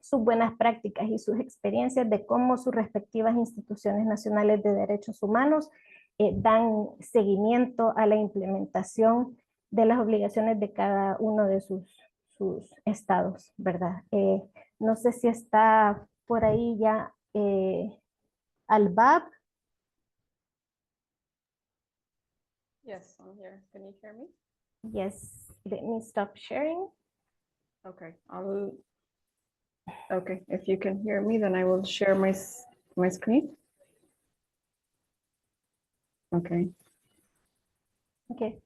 sus buenas prácticas y sus experiencias de cómo sus respectivas instituciones nacionales de derechos humanos dan seguimiento a la implementación de las obligaciones de cada uno de sus estados, ¿verdad? No sé si está por ahí ya Albab. Yes, I'm here. Can you hear me? Yes, let me stop sharing. Okay, okay, if you can hear me, then I will share my screen. Okay, Okay,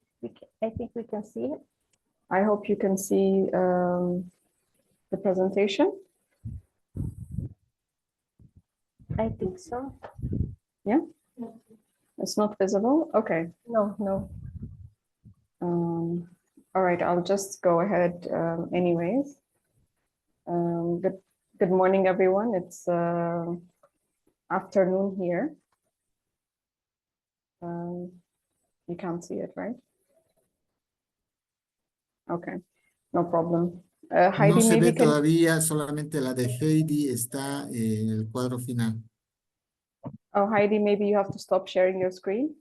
I think we can see it. I hope you can see the presentation. I think so. Yeah, it's not visible. Okay. No. All right, I'll just go ahead anyways. Good morning, everyone. It's afternoon here. You can't see it, right? Okay, no problem. Heidi, No se maybe ve todavía, solamente la de Heidi está en el cuadro final. Oh, Heidi, maybe you have to stop sharing your screen.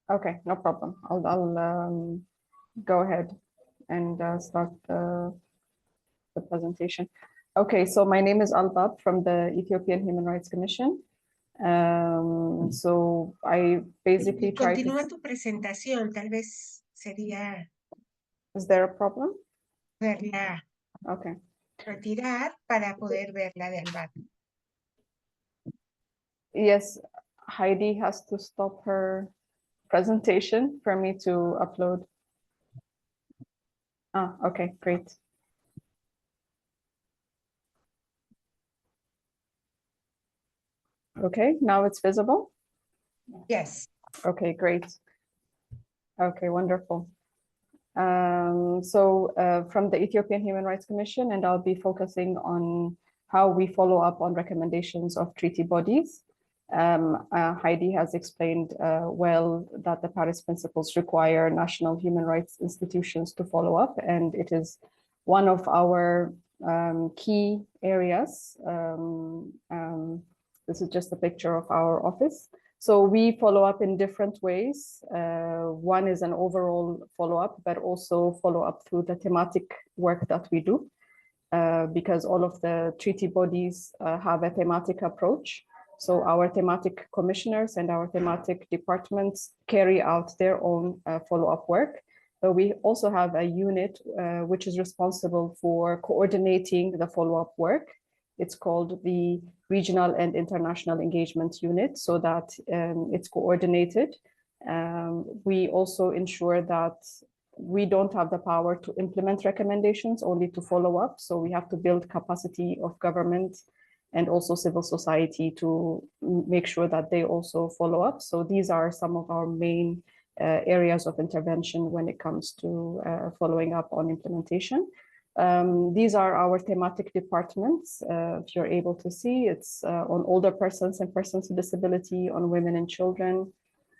Okay, no problem. I'll go ahead and start the presentation. Okay, so my name is Albab from the Ethiopian Human Rights Commission. So I basically try to... Continúa tu presentación, tal vez sería Is there a problem? verla Okay. retirar para poder ver la de Albab. Yes, Heidi has to stop her presentation for me to upload. Ah, okay, great. Okay, now it's visible? Yes. Okay, great. Okay, wonderful. From the Ethiopian Human Rights Commission, and I'll be focusing on how we follow up on recommendations of treaty bodies. Heidi has explained well that the Paris Principles require national human rights institutions to follow up, and it is one of our key areas. This is just a picture of our office. So we follow up in different ways. One is an overall follow-up, but also follow up through the thematic work that we do, because all of the treaty bodies have a thematic approach. So our thematic commissioners and our thematic departments carry out their own follow-up work. But we also have a unit which is responsible for coordinating the follow-up work. It's called the Regional and International Engagement Unit, so that it's coordinated. We also ensure that we don't have the power to implement recommendations, only to follow up. So we have to build capacity of government and also civil society to make sure that they also follow up. So these are some of our main areas of intervention when it comes to following up on implementation. These are our thematic departments. If you're able to see, it's on older persons and persons with disability, on women and children,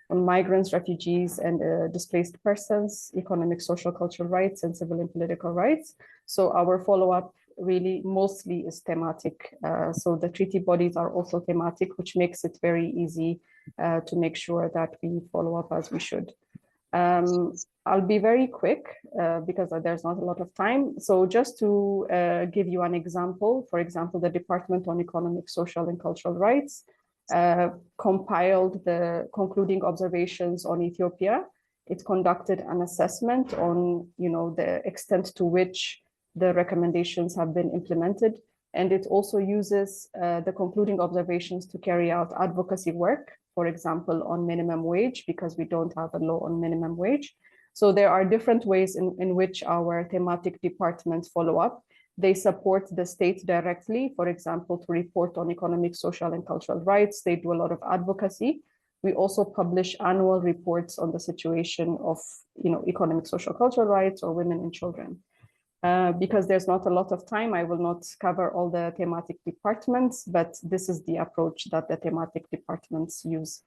on migrants, refugees, and displaced persons, economic, social, cultural rights, and civil and political rights. So our follow-up really mostly is thematic. So the treaty bodies are also thematic, which makes it very easy to make sure that we follow up as we should. I'll be very quick because there's not a lot of time. So just to give you an example, for example, the Department on Economic, Social, and Cultural Rights compiled the concluding observations on Ethiopia. It conducted an assessment on, the extent to which the recommendations have been implemented. And it also uses the concluding observations to carry out advocacy work, for example, on minimum wage, because we don't have a law on minimum wage. So there are different ways in which our thematic departments follow up. They support the state directly, for example, to report on economic, social, and cultural rights. They do a lot of advocacy. We also publish annual reports on the situation of, economic, social, cultural rights or women and children. Because there's not a lot of time, I will not cover all the thematic departments, but this is the approach that the thematic departments use.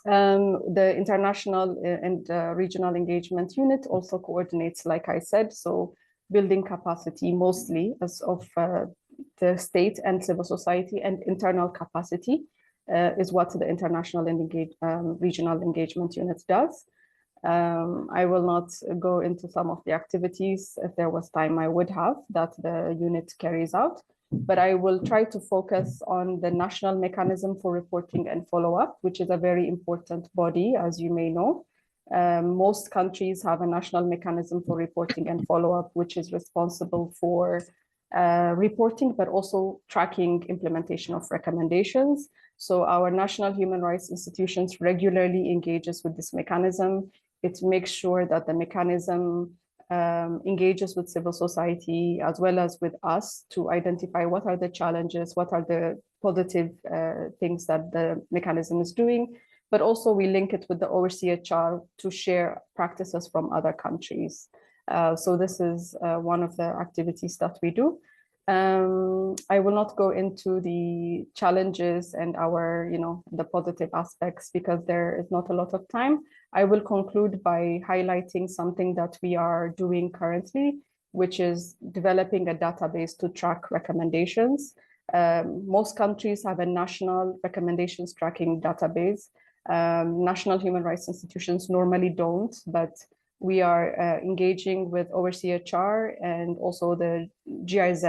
The International and Regional Engagement Unit also coordinates, like I said, so building capacity mostly as of the state and civil society, and internal capacity is what the International and Regional Engagement Unit does. I will not go into some of the activities. If there was time, I would have, that the unit carries out, but I will try to focus on the National Mechanism for Reporting and Follow-up, which is a very important body, as you may know. Most countries have a National Mechanism for Reporting and Follow-up, which is responsible for reporting, but also tracking implementation of recommendations. So our national human rights institutions regularly engages with this mechanism. It makes sure that the mechanism engages with civil society as well as with us to identify what are the challenges, what are the positive things that the mechanism is doing, but also we link it with the OHCHR to share practices from other countries. So this is one of the activities that we do. I will not go into the challenges and our, the positive aspects because there is not a lot of time. I will conclude by highlighting something that we are doing currently, which is developing a database to track recommendations. Most countries have a national recommendations tracking database. National human rights institutions normally don't, but we are engaging with OHCHR and also the GIZ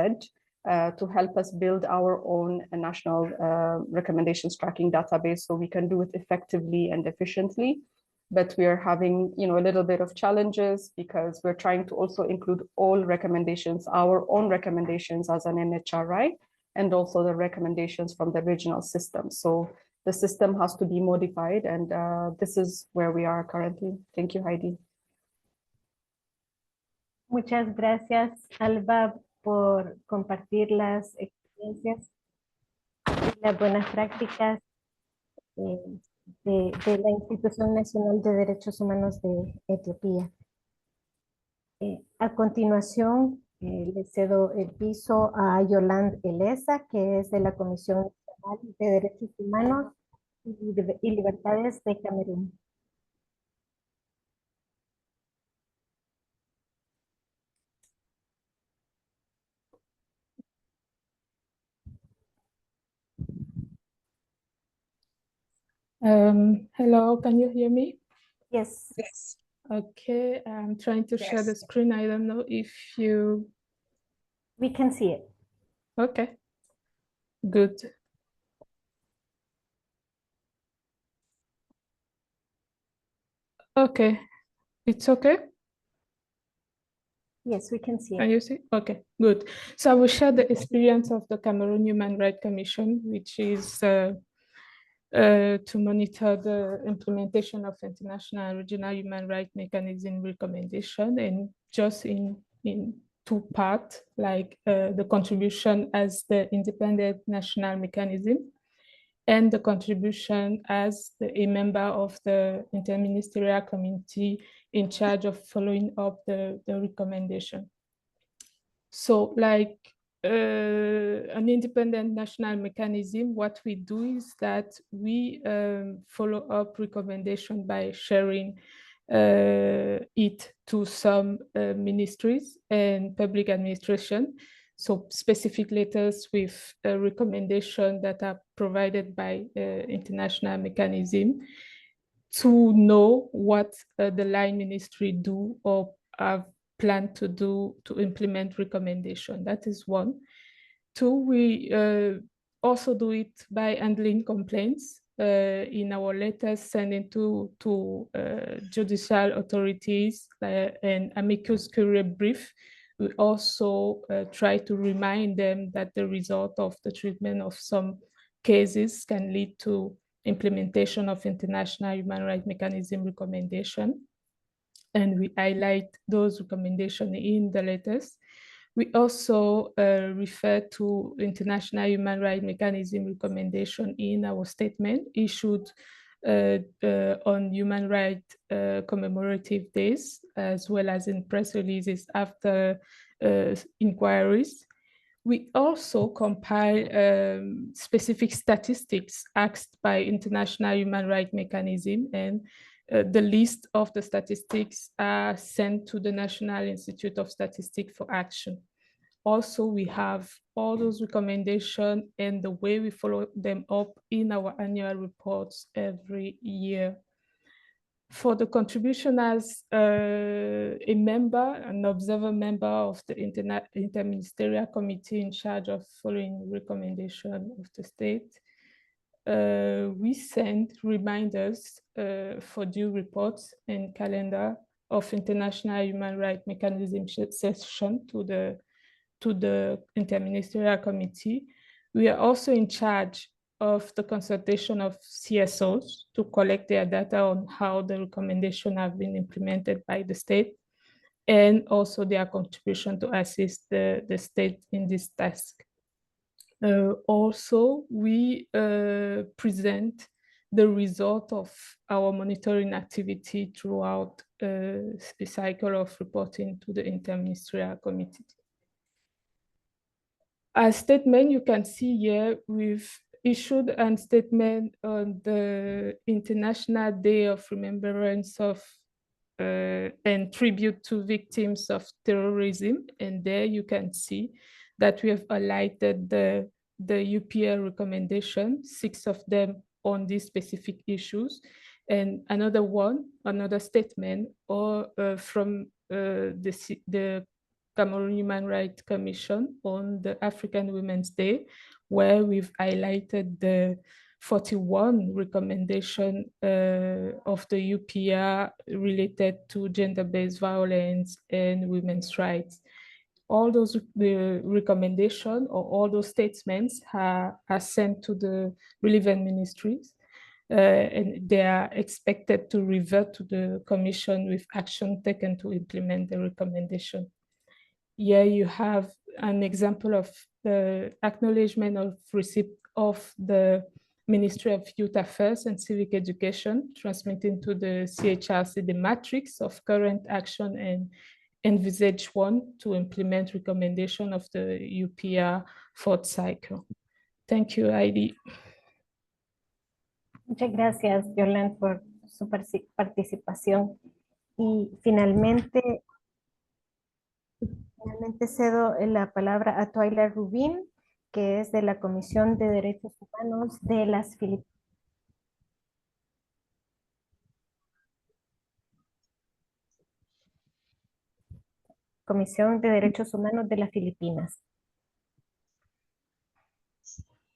to help us build our own national recommendations tracking database so we can do it effectively and efficiently. But we are having, a little bit of challenges because we're trying to also include all recommendations, our own recommendations as an NHRI, and also the recommendations from the regional system. So the system has to be modified, and this is where we are currently. Thank you, Heidi. Muchas gracias, Alba, por compartir las experiencias y las buenas prácticas de la Institución Nacional de Derechos Humanos de Etiopía. A continuación, le cedo el piso a Yolande Eleza, que es de la Comisión Nacional de Derechos Humanos y Libertades de Camerún. Hello, can you hear me? Yes. Yes. Okay, I'm trying to share the Yes. screen. I don't know if you... We can see it. Okay, good. Okay, it's okay? Yes, we can see Can it. you see? Okay, good. So I will share the experience of the Cameroon Human Rights Commission, which is to monitor the implementation of international and regional human rights mechanism recommendation, and just in two parts, like the contribution as the independent national mechanism and the contribution as a member of the interministerial committee in charge of following up the recommendation. So like an independent national mechanism, what we do is that we follow up recommendation by sharing it to some ministries and public administration. So specific letters with a recommendation that are provided by international mechanism to know what the line ministry do or have planned to do to implement recommendation. That is one. Two, we also do it by handling complaints in our letters sending to judicial authorities and amicus curiae brief. We also try to remind them that the result of the treatment of some cases can lead to implementation of international human rights mechanism recommendation. And we highlight those recommendations in the letters. We also refer to international human rights mechanism recommendation in our statement issued on human rights commemorative days, as well as in press releases after inquiries. We also compile specific statistics asked by international human rights mechanism, and the list of the statistics are sent to the National Institute of Statistics for action. Also, we have all those recommendations and the way we follow them up in our annual reports every year. For the contribution as a member, an observer member of the Interministerial Committee in charge of following recommendation of the state, we send reminders for due reports and calendar of international human rights mechanism session to the Interministerial Committee. We are also in charge of the consultation of CSOs to collect their data on how the recommendations have been implemented by the state, and also their contribution to assist the state in this task. Also, we present the result of our monitoring activity throughout the cycle of reporting to the Interministerial Committee. As statement, you can see here we've issued a statement on the International Day of Remembrance of and Tribute to Victims of Terrorism. And there you can see that we have highlighted the UPR recommendation, 6 of them on these specific issues. And another statement or from the Cameroon Human Rights Commission on the African Women's Day, where we've highlighted the 41 recommendation of the UPR related to gender-based violence and women's rights. All those recommendations or all those statements are sent to the relevant ministries, and they are expected to revert to the Commission with action taken to implement the recommendation. Here you have an example of the acknowledgement of receipt of the Ministry of Youth Affairs and Civic Education, transmitting to the CHRC the matrix of current action and envisage one to implement recommendation of the UPR 4th cycle. Thank you, Heidi. Muchas gracias, Yolanda, por su participación. Y finalmente cedo la palabra a Twyla Rubin, que es de la Comisión de Derechos Humanos de las Filipinas. Comisión de Derechos Humanos de las Filipinas.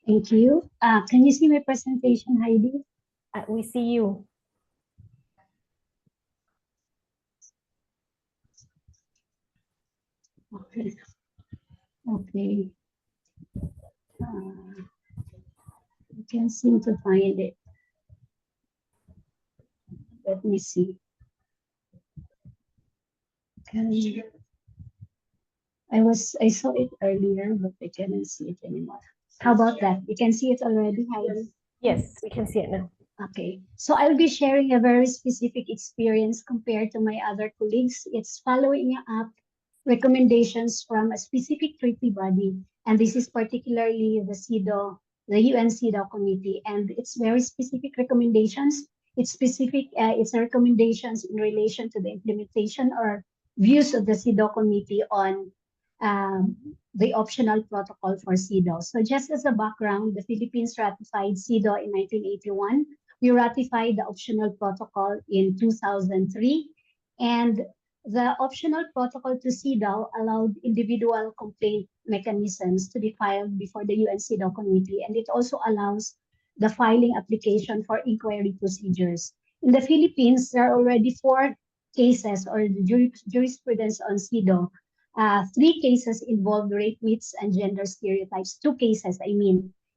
Thank you. Can you see my presentation, Heidi? We see you. Okay. Okay. I can't seem to find it. Let me see. I saw it earlier, but I cannot see it anymore. How about that? You can see it already, Heidi? Yes, we can see it now. Okay, so I'll be sharing a very specific experience compared to my other colleagues. It's following up recommendations from a specific treaty body And this is particularly the CEDAW, the UN CEDAW committee, and its very specific recommendations. It's recommendations in relation to the implementation or views of the CEDAW committee on the optional protocol for CEDAW. So just as a background, the Philippines ratified CEDAW in 1981. We ratified the optional protocol in 2003, and the optional protocol to CEDAW allowed individual complaint mechanisms to be filed before the UN CEDAW committee, and it also allows the filing application for inquiry procedures. In the Philippines, there are already 4 cases or the jurisprudence on CEDAW. 3 cases involved rape myths and gender stereotypes. 2 cases,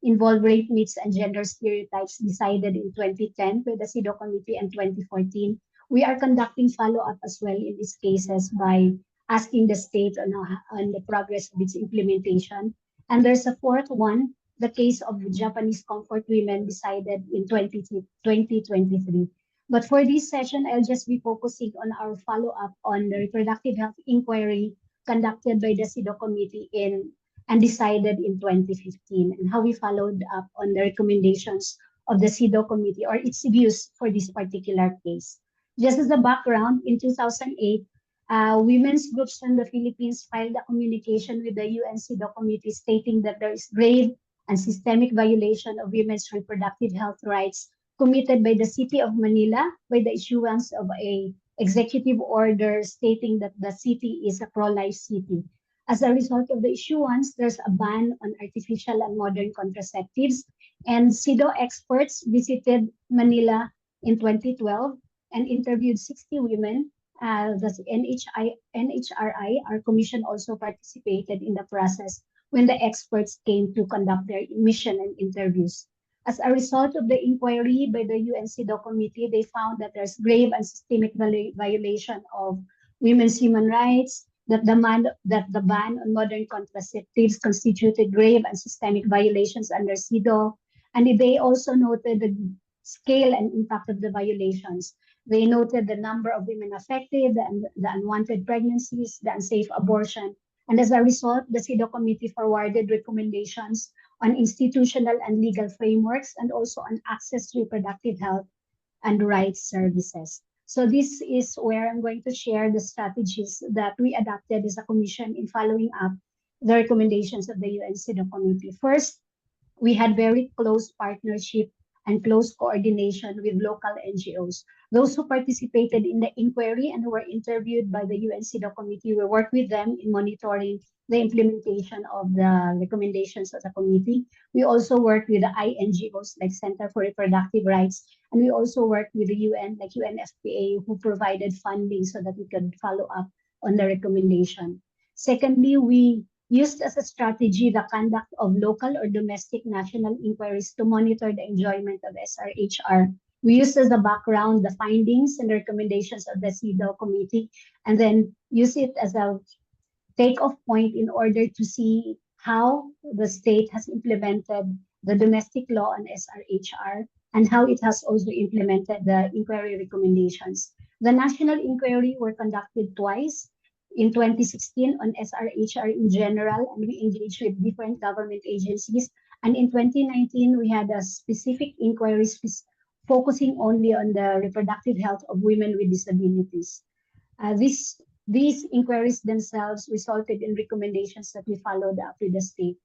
involved rape myths and gender stereotypes decided in 2010 by the CEDAW committee and 2014. We are conducting follow-up as well in these cases by asking the state on the progress of its implementation. And there's a 4th one, the case of Japanese comfort women decided in 2023. But for this session, I'll just be focusing on our follow-up on the reproductive health inquiry conducted by the CEDAW committee and decided in 2015, and how we followed up on the recommendations of the CEDAW committee or its views for this particular case. Just as a background, in 2008, women's groups from the Philippines filed a communication with the UN CEDAW committee stating that there is grave and systemic violation of women's reproductive health rights committed by the City of Manila by the issuance of an executive order stating that the city is a pro-life city. As a result of the issuance, there's a ban on artificial and modern contraceptives, and CEDAW experts visited Manila in 2012 and interviewed 60 women. The NHRI, our commission, also participated in the process when the experts came to conduct their mission and interviews. As a result of the inquiry by the UN CEDAW committee, they found that there's grave and systemic violation of women's human rights, that the ban on modern contraceptives constituted grave and systemic violations under CEDAW, and they also noted the scale and impact of the violations. They noted the number of women affected, the unwanted pregnancies, the unsafe abortion, and as a result, the CEDAW committee forwarded recommendations on institutional and legal frameworks and also on access to reproductive health and rights services. So this is where I'm going to share the strategies that we adopted as a commission in following up the recommendations of the UN CEDAW committee. First, we had very close partnership and close coordination with local NGOs. Those who participated in the inquiry and who were interviewed by the UN CEDAW committee, we worked with them in monitoring the implementation of the recommendations of the committee. We also worked with the INGOs like Center for Reproductive Rights, and we also worked with the UN like UNFPA, who provided funding so that we could follow up on the recommendation. Secondly, we used as a strategy the conduct of local or domestic national inquiries to monitor the enjoyment of SRHR. We used as a background the findings and the recommendations of the CEDAW committee, and then use it as a take-off point in order to see how the state has implemented the domestic law on SRHR and how it has also implemented the inquiry recommendations. The national inquiry were conducted twice, in 2016 on SRHR in general, and we engaged with different government agencies. And in 2019, we had a specific inquiry focusing only on the reproductive health of women with disabilities. These inquiries themselves resulted in recommendations that we followed up with the state.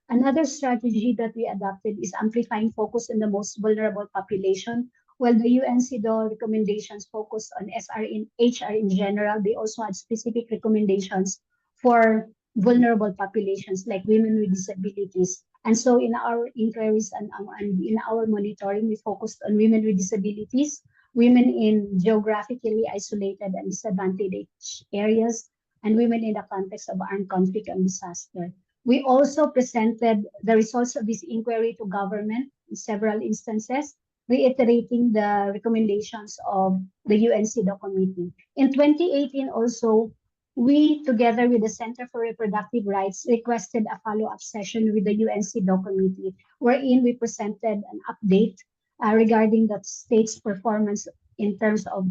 Another strategy that we adopted is amplifying focus on the most vulnerable population. While the UN CEDAW recommendations focused on SRHR in general, they also had specific recommendations for vulnerable populations like women with disabilities. And so in our inquiries and in our monitoring, we focused on women with disabilities, women in geographically isolated and disadvantaged areas, and women in the context of armed conflict and disaster. We also presented the results of this inquiry to government in several instances, reiterating the recommendations of the UN CEDAW committee. In 2018 also, we, together with the Center for Reproductive Rights, requested a follow-up session with the UN CEDAW committee, wherein we presented an update regarding the state's performance in terms of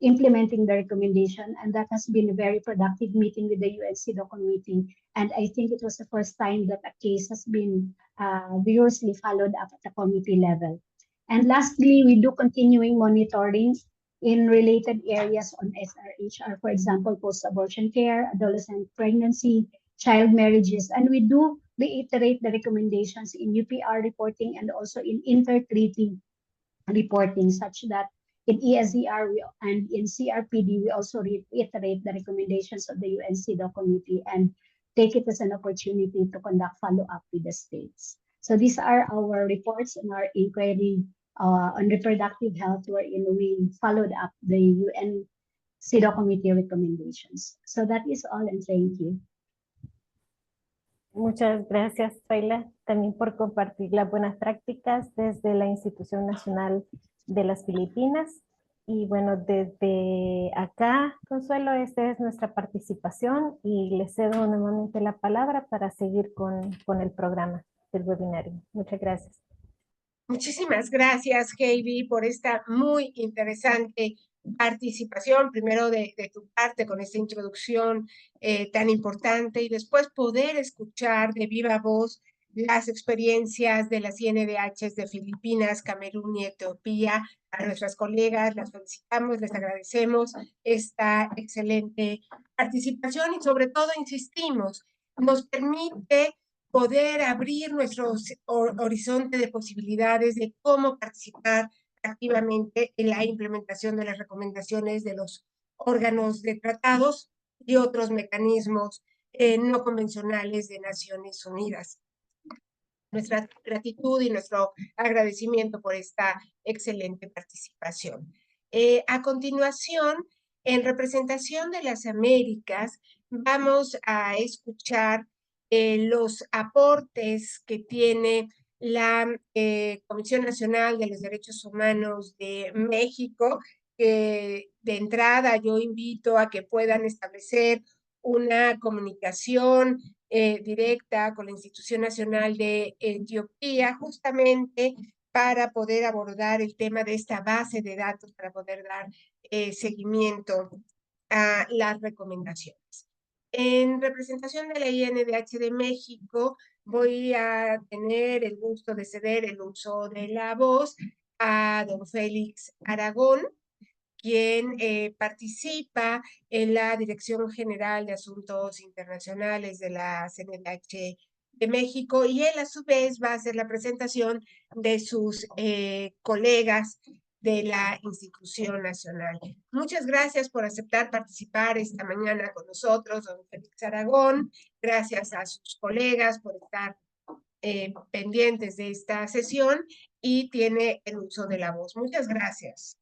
implementing the recommendation. And that has been a very productive meeting with the UN CEDAW committee. And I think it was the first time that a case has been vigorously followed up at the committee level. And lastly, we do continuing monitoring in related areas on SRHR, for example, post-abortion care, adolescent pregnancy, child marriages, and we do reiterate the recommendations in UPR reporting and also in inter-treaty reporting, such that in ESER and in CRPD, we also reiterate the recommendations of the UN CEDAW committee and take it as an opportunity to conduct follow-up with the states. So these are our reports and our inquiry on reproductive health, wherein we followed up the UN CEDAW committee recommendations. So that is all, and thank you. Muchas gracias, Zoila, también por compartir las buenas prácticas desde la Institución Nacional de las Filipinas. Y bueno, desde acá, Consuelo, esta es nuestra participación y le cedo nuevamente la palabra para seguir con el programa del webinario. Muchas gracias. Muchísimas gracias, Heidi, por esta muy interesante participación, primero de tu parte con esta introducción tan importante y después poder escuchar de viva voz las experiencias de las INDHs de Filipinas, Camerún y Etiopía. A nuestras colegas las felicitamos, les agradecemos esta excelente participación y sobre todo, insistimos, nos permite poder abrir nuestro horizonte de posibilidades de cómo participar activamente en la implementación de las recomendaciones de los órganos de tratados y otros mecanismos no convencionales de Naciones Unidas. Nuestra gratitud y nuestro agradecimiento por esta excelente participación. A continuación, en representación de las Américas, vamos a escuchar los aportes que tiene la Comisión Nacional de los Derechos Humanos de México. De entrada, yo invito a que puedan establecer una comunicación directa con la Institución Nacional de Etiopía, justamente para poder abordar el tema de esta base de datos, para poder dar seguimiento a las recomendaciones. En representación de la INDH de México, voy a tener el gusto de ceder el uso de la voz a don Félix Aragón, quien participa en la Dirección General de Asuntos Internacionales de la CNDH de México, y él a su vez va a hacer la presentación de sus colegas de la institución nacional. Muchas gracias por aceptar participar esta mañana con nosotros, don Félix Aragón. Gracias a sus colegas por estar pendientes de esta sesión, y tiene el uso de la voz. Muchas gracias.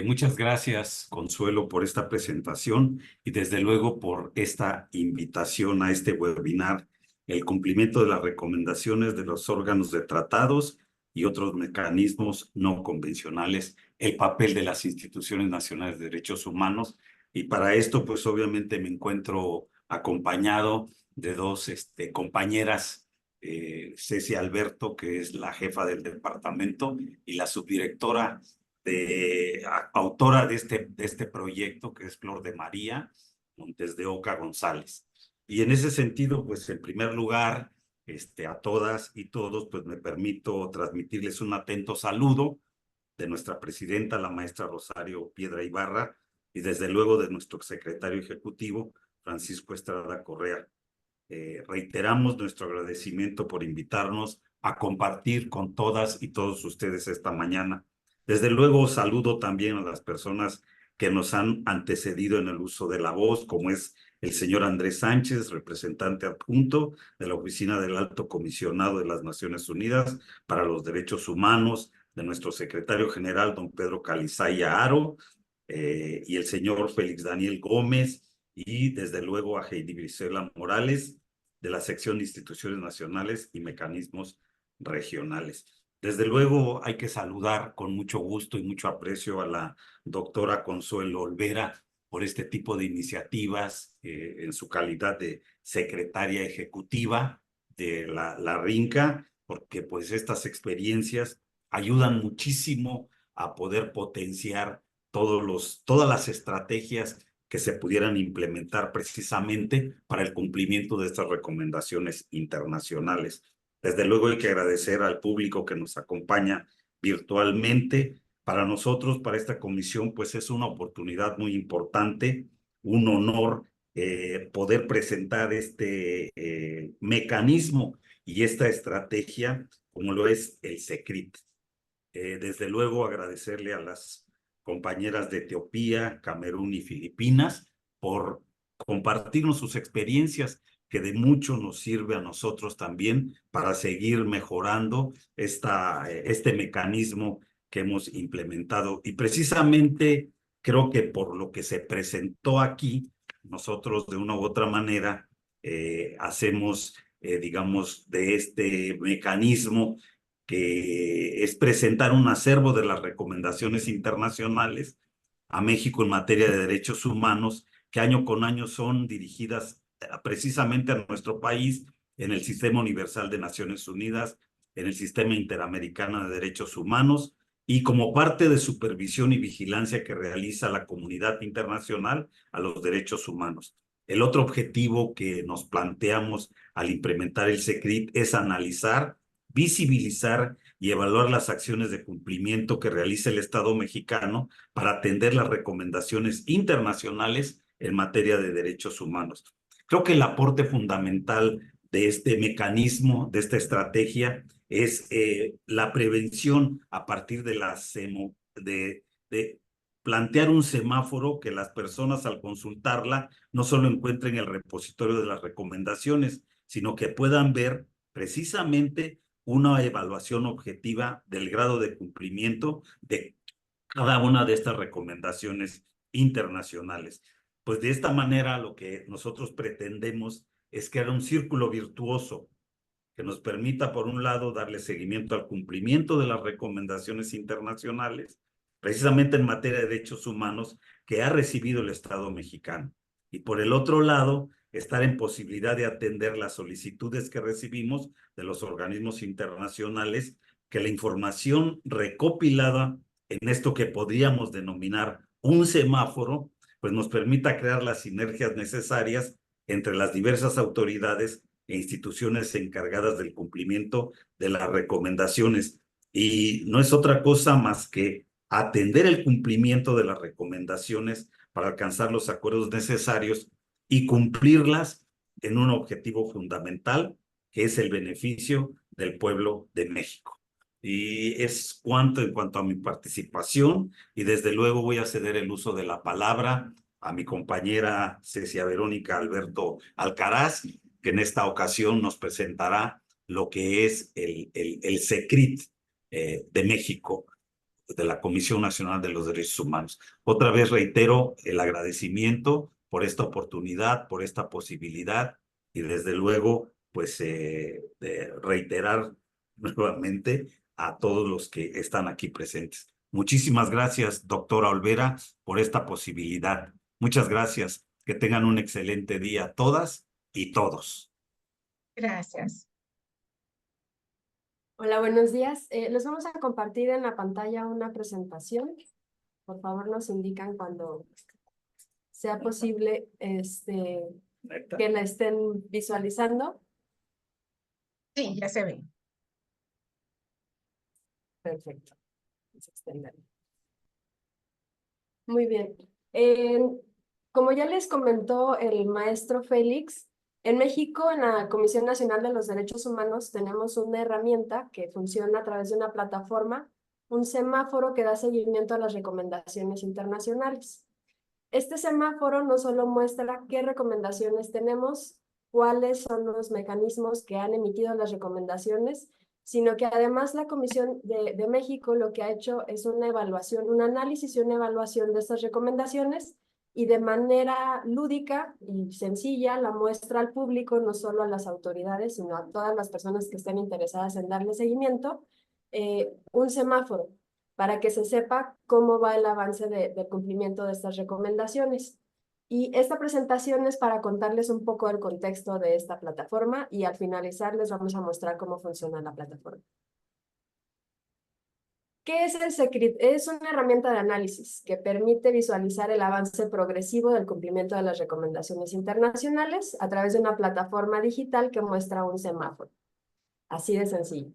Muchas gracias, Consuelo, por esta presentación y desde luego por esta invitación a este webinar, el cumplimiento de las recomendaciones de los órganos de tratados y otros mecanismos no convencionales, el papel de las instituciones nacionales de derechos humanos. Y para esto, pues obviamente me encuentro acompañado de dos compañeras, Ceci Alberto, que es la jefa del departamento, y la subdirectora autora de este proyecto, que es Flor de María Montes de Oca González. Y en ese sentido, pues en primer lugar, a todas y todos, pues me permito transmitirles un atento saludo de nuestra presidenta, la maestra Rosario Piedra Ibarra, y desde luego de nuestro secretario ejecutivo, Francisco Estrada Correa. Reiteramos nuestro agradecimiento por invitarnos a compartir con todas y todos ustedes esta mañana. Desde luego saludo también a las personas que nos han antecedido en el uso de la voz, como es el señor Andrés Sánchez, representante adjunto de la Oficina del Alto Comisionado de las Naciones Unidas para los Derechos Humanos, de nuestro secretario general, don Pedro Calizaya Aro, y el señor Félix Daniel Gómez, y desde luego a Heidi Brisela Morales, de la sección de Instituciones Nacionales y Mecanismos Regionales. Desde luego hay que saludar con mucho gusto y mucho aprecio a la doctora Consuelo Olvera por este tipo de iniciativas en su calidad de secretaria ejecutiva de la RINCA, porque pues estas experiencias ayudan muchísimo a poder potenciar todas las estrategias que se pudieran implementar precisamente para el cumplimiento de estas recomendaciones internacionales. Desde luego hay que agradecer al público que nos acompaña virtualmente. Para nosotros, para esta comisión, pues es una oportunidad muy importante, un honor poder presentar este mecanismo y esta estrategia como lo es el SECRIT. Desde luego agradecerle a las compañeras de Etiopía, Camerún y Filipinas por compartirnos sus experiencias, que de mucho nos sirve a nosotros también para seguir mejorando este mecanismo que hemos implementado. Y precisamente creo que por lo que se presentó aquí, nosotros de una u otra manera hacemos, digamos, de este mecanismo que es presentar un acervo de las recomendaciones internacionales a México en materia de derechos humanos, que año con año son dirigidas precisamente a nuestro país en el Sistema Universal de Naciones Unidas, en el Sistema Interamericano de Derechos Humanos, y como parte de supervisión y vigilancia que realiza la comunidad internacional a los derechos humanos. El otro objetivo que nos planteamos al implementar el SECRIT es analizar, visibilizar y evaluar las acciones de cumplimiento que realiza el Estado mexicano para atender las recomendaciones internacionales en materia de derechos humanos. Creo que el aporte fundamental de este mecanismo, de esta estrategia, es la prevención a partir de plantear un semáforo que las personas al consultarla no solo encuentren el repositorio de las recomendaciones, sino que puedan ver precisamente una evaluación objetiva del grado de cumplimiento de cada una de estas recomendaciones internacionales. Pues de esta manera lo que nosotros pretendemos es crear un círculo virtuoso que nos permita, por un lado, darle seguimiento al cumplimiento de las recomendaciones internacionales, precisamente en materia de derechos humanos, que ha recibido el Estado mexicano. Y por el otro lado, estar en posibilidad de atender las solicitudes que recibimos de los organismos internacionales, que la información recopilada en esto que podríamos denominar un semáforo, pues nos permita crear las sinergias necesarias entre las diversas autoridades e instituciones encargadas del cumplimiento de las recomendaciones. Y no es otra cosa más que atender el cumplimiento de las recomendaciones para alcanzar los acuerdos necesarios y cumplirlas en un objetivo fundamental, que es el beneficio del pueblo de México. Y es en cuanto a mi participación, y desde luego voy a ceder el uso de la palabra a mi compañera Cecia Verónica Alberto Alcaraz, que en esta ocasión nos presentará lo que es el SECRIT de México, de la Comisión Nacional de los Derechos Humanos. Otra vez reitero el agradecimiento por esta oportunidad, por esta posibilidad, y desde luego, pues reiterar nuevamente a todos los que están aquí presentes. Muchísimas gracias, doctora Olvera, por esta posibilidad. Muchas gracias. Que tengan un excelente día todas y todos. Gracias. Hola, buenos días. Les vamos a compartir en la pantalla una presentación. Por favor, nos indican cuando sea posible que la estén visualizando. Sí, ya se ve. Perfecto. Muy bien. Como ya les comentó el maestro Félix, en México, en la Comisión Nacional de los Derechos Humanos, tenemos una herramienta que funciona a través de una plataforma, un semáforo que da seguimiento a las recomendaciones internacionales. Este semáforo no solo muestra qué recomendaciones tenemos, cuáles son los mecanismos que han emitido las recomendaciones, sino que además la Comisión de México lo que ha hecho es una evaluación, un análisis y una evaluación de estas recomendaciones, y de manera lúdica y sencilla la muestra al público, no solo a las autoridades, sino a todas las personas que estén interesadas en darle seguimiento, un semáforo para que se sepa cómo va el avance del cumplimiento de estas recomendaciones. Y esta presentación es para contarles un poco el contexto de esta plataforma, y al finalizar les vamos a mostrar cómo funciona la plataforma. ¿Qué es el SECRIT? Es una herramienta de análisis que permite visualizar el avance progresivo del cumplimiento de las recomendaciones internacionales a través de una plataforma digital que muestra un semáforo. Así de sencillo.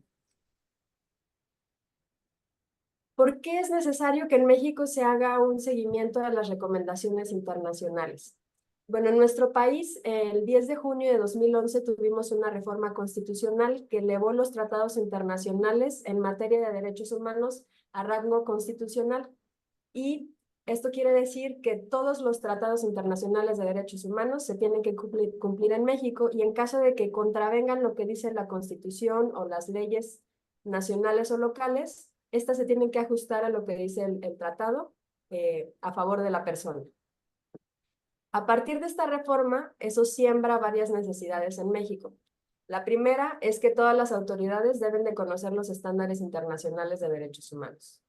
¿Por qué es necesario que en México se haga un seguimiento de las recomendaciones internacionales? Bueno, en nuestro país, el 10 de junio de 2011 tuvimos una reforma constitucional que elevó los tratados internacionales en materia de derechos humanos a rango constitucional. Y esto quiere decir que todos los tratados internacionales de derechos humanos se tienen que cumplir en México, y en caso de que contravengan lo que dice la Constitución o las leyes nacionales o locales, estas se tienen que ajustar a lo que dice el tratado a favor de la persona. A partir de esta reforma, eso siembra varias necesidades en México. La primera es que todas las autoridades deben de conocer los estándares internacionales de derechos humanos.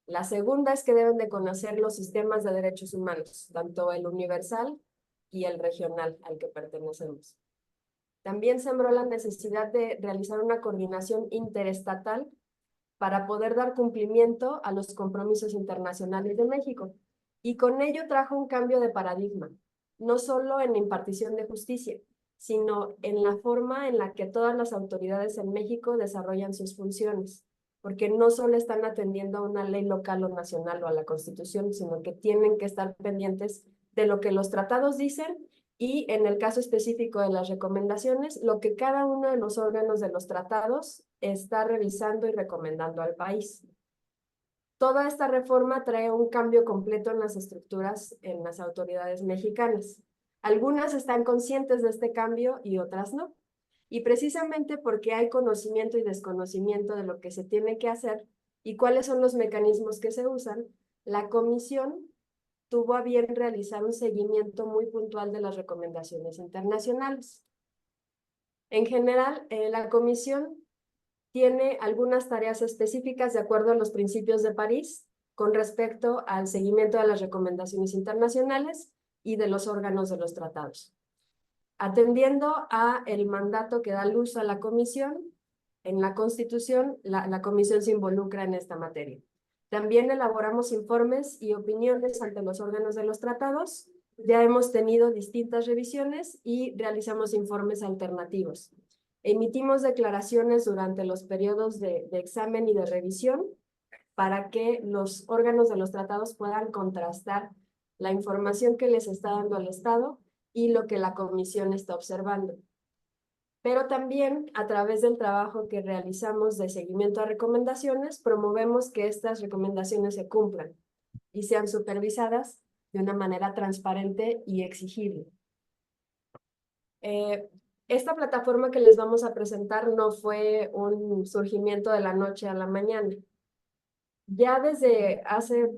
La segunda es que deben de conocer los sistemas de derechos humanos, tanto el universal y el regional al que pertenecemos. También sembró la necesidad de realizar una coordinación interestatal para poder dar cumplimiento a los compromisos internacionales de México. Y con ello trajo un cambio de paradigma, no solo en la impartición de justicia, sino en la forma en la que todas las autoridades en México desarrollan sus funciones, porque no solo están atendiendo a una ley local o nacional o a la Constitución, sino que tienen que estar pendientes de lo que los tratados dicen y, en el caso específico de las recomendaciones, lo que cada uno de los órganos de los tratados está revisando y recomendando al país. Toda esta reforma trae un cambio completo en las estructuras en las autoridades mexicanas. Algunas están conscientes de este cambio y otras no. Y precisamente porque hay conocimiento y desconocimiento de lo que se tiene que hacer y cuáles son los mecanismos que se usan, la comisión tuvo a bien realizar un seguimiento muy puntual de las recomendaciones internacionales. En general, la comisión tiene algunas tareas específicas de acuerdo a los principios de París con respecto al seguimiento de las recomendaciones internacionales y de los órganos de los tratados. Atendiendo a el mandato que da luz a la comisión, en la Constitución, la comisión se involucra en esta materia. También elaboramos informes y opiniones ante los órganos de los tratados. Ya hemos tenido distintas revisiones y realizamos informes alternativos. Emitimos declaraciones durante los periodos de examen y de revisión para que los órganos de los tratados puedan contrastar la información que les está dando el Estado y lo que la comisión está observando. Pero también, a través del trabajo que realizamos de seguimiento a recomendaciones, promovemos que estas recomendaciones se cumplan y sean supervisadas de una manera transparente y exigible. Esta plataforma que les vamos a presentar no fue un surgimiento de la noche a la mañana. Ya desde hace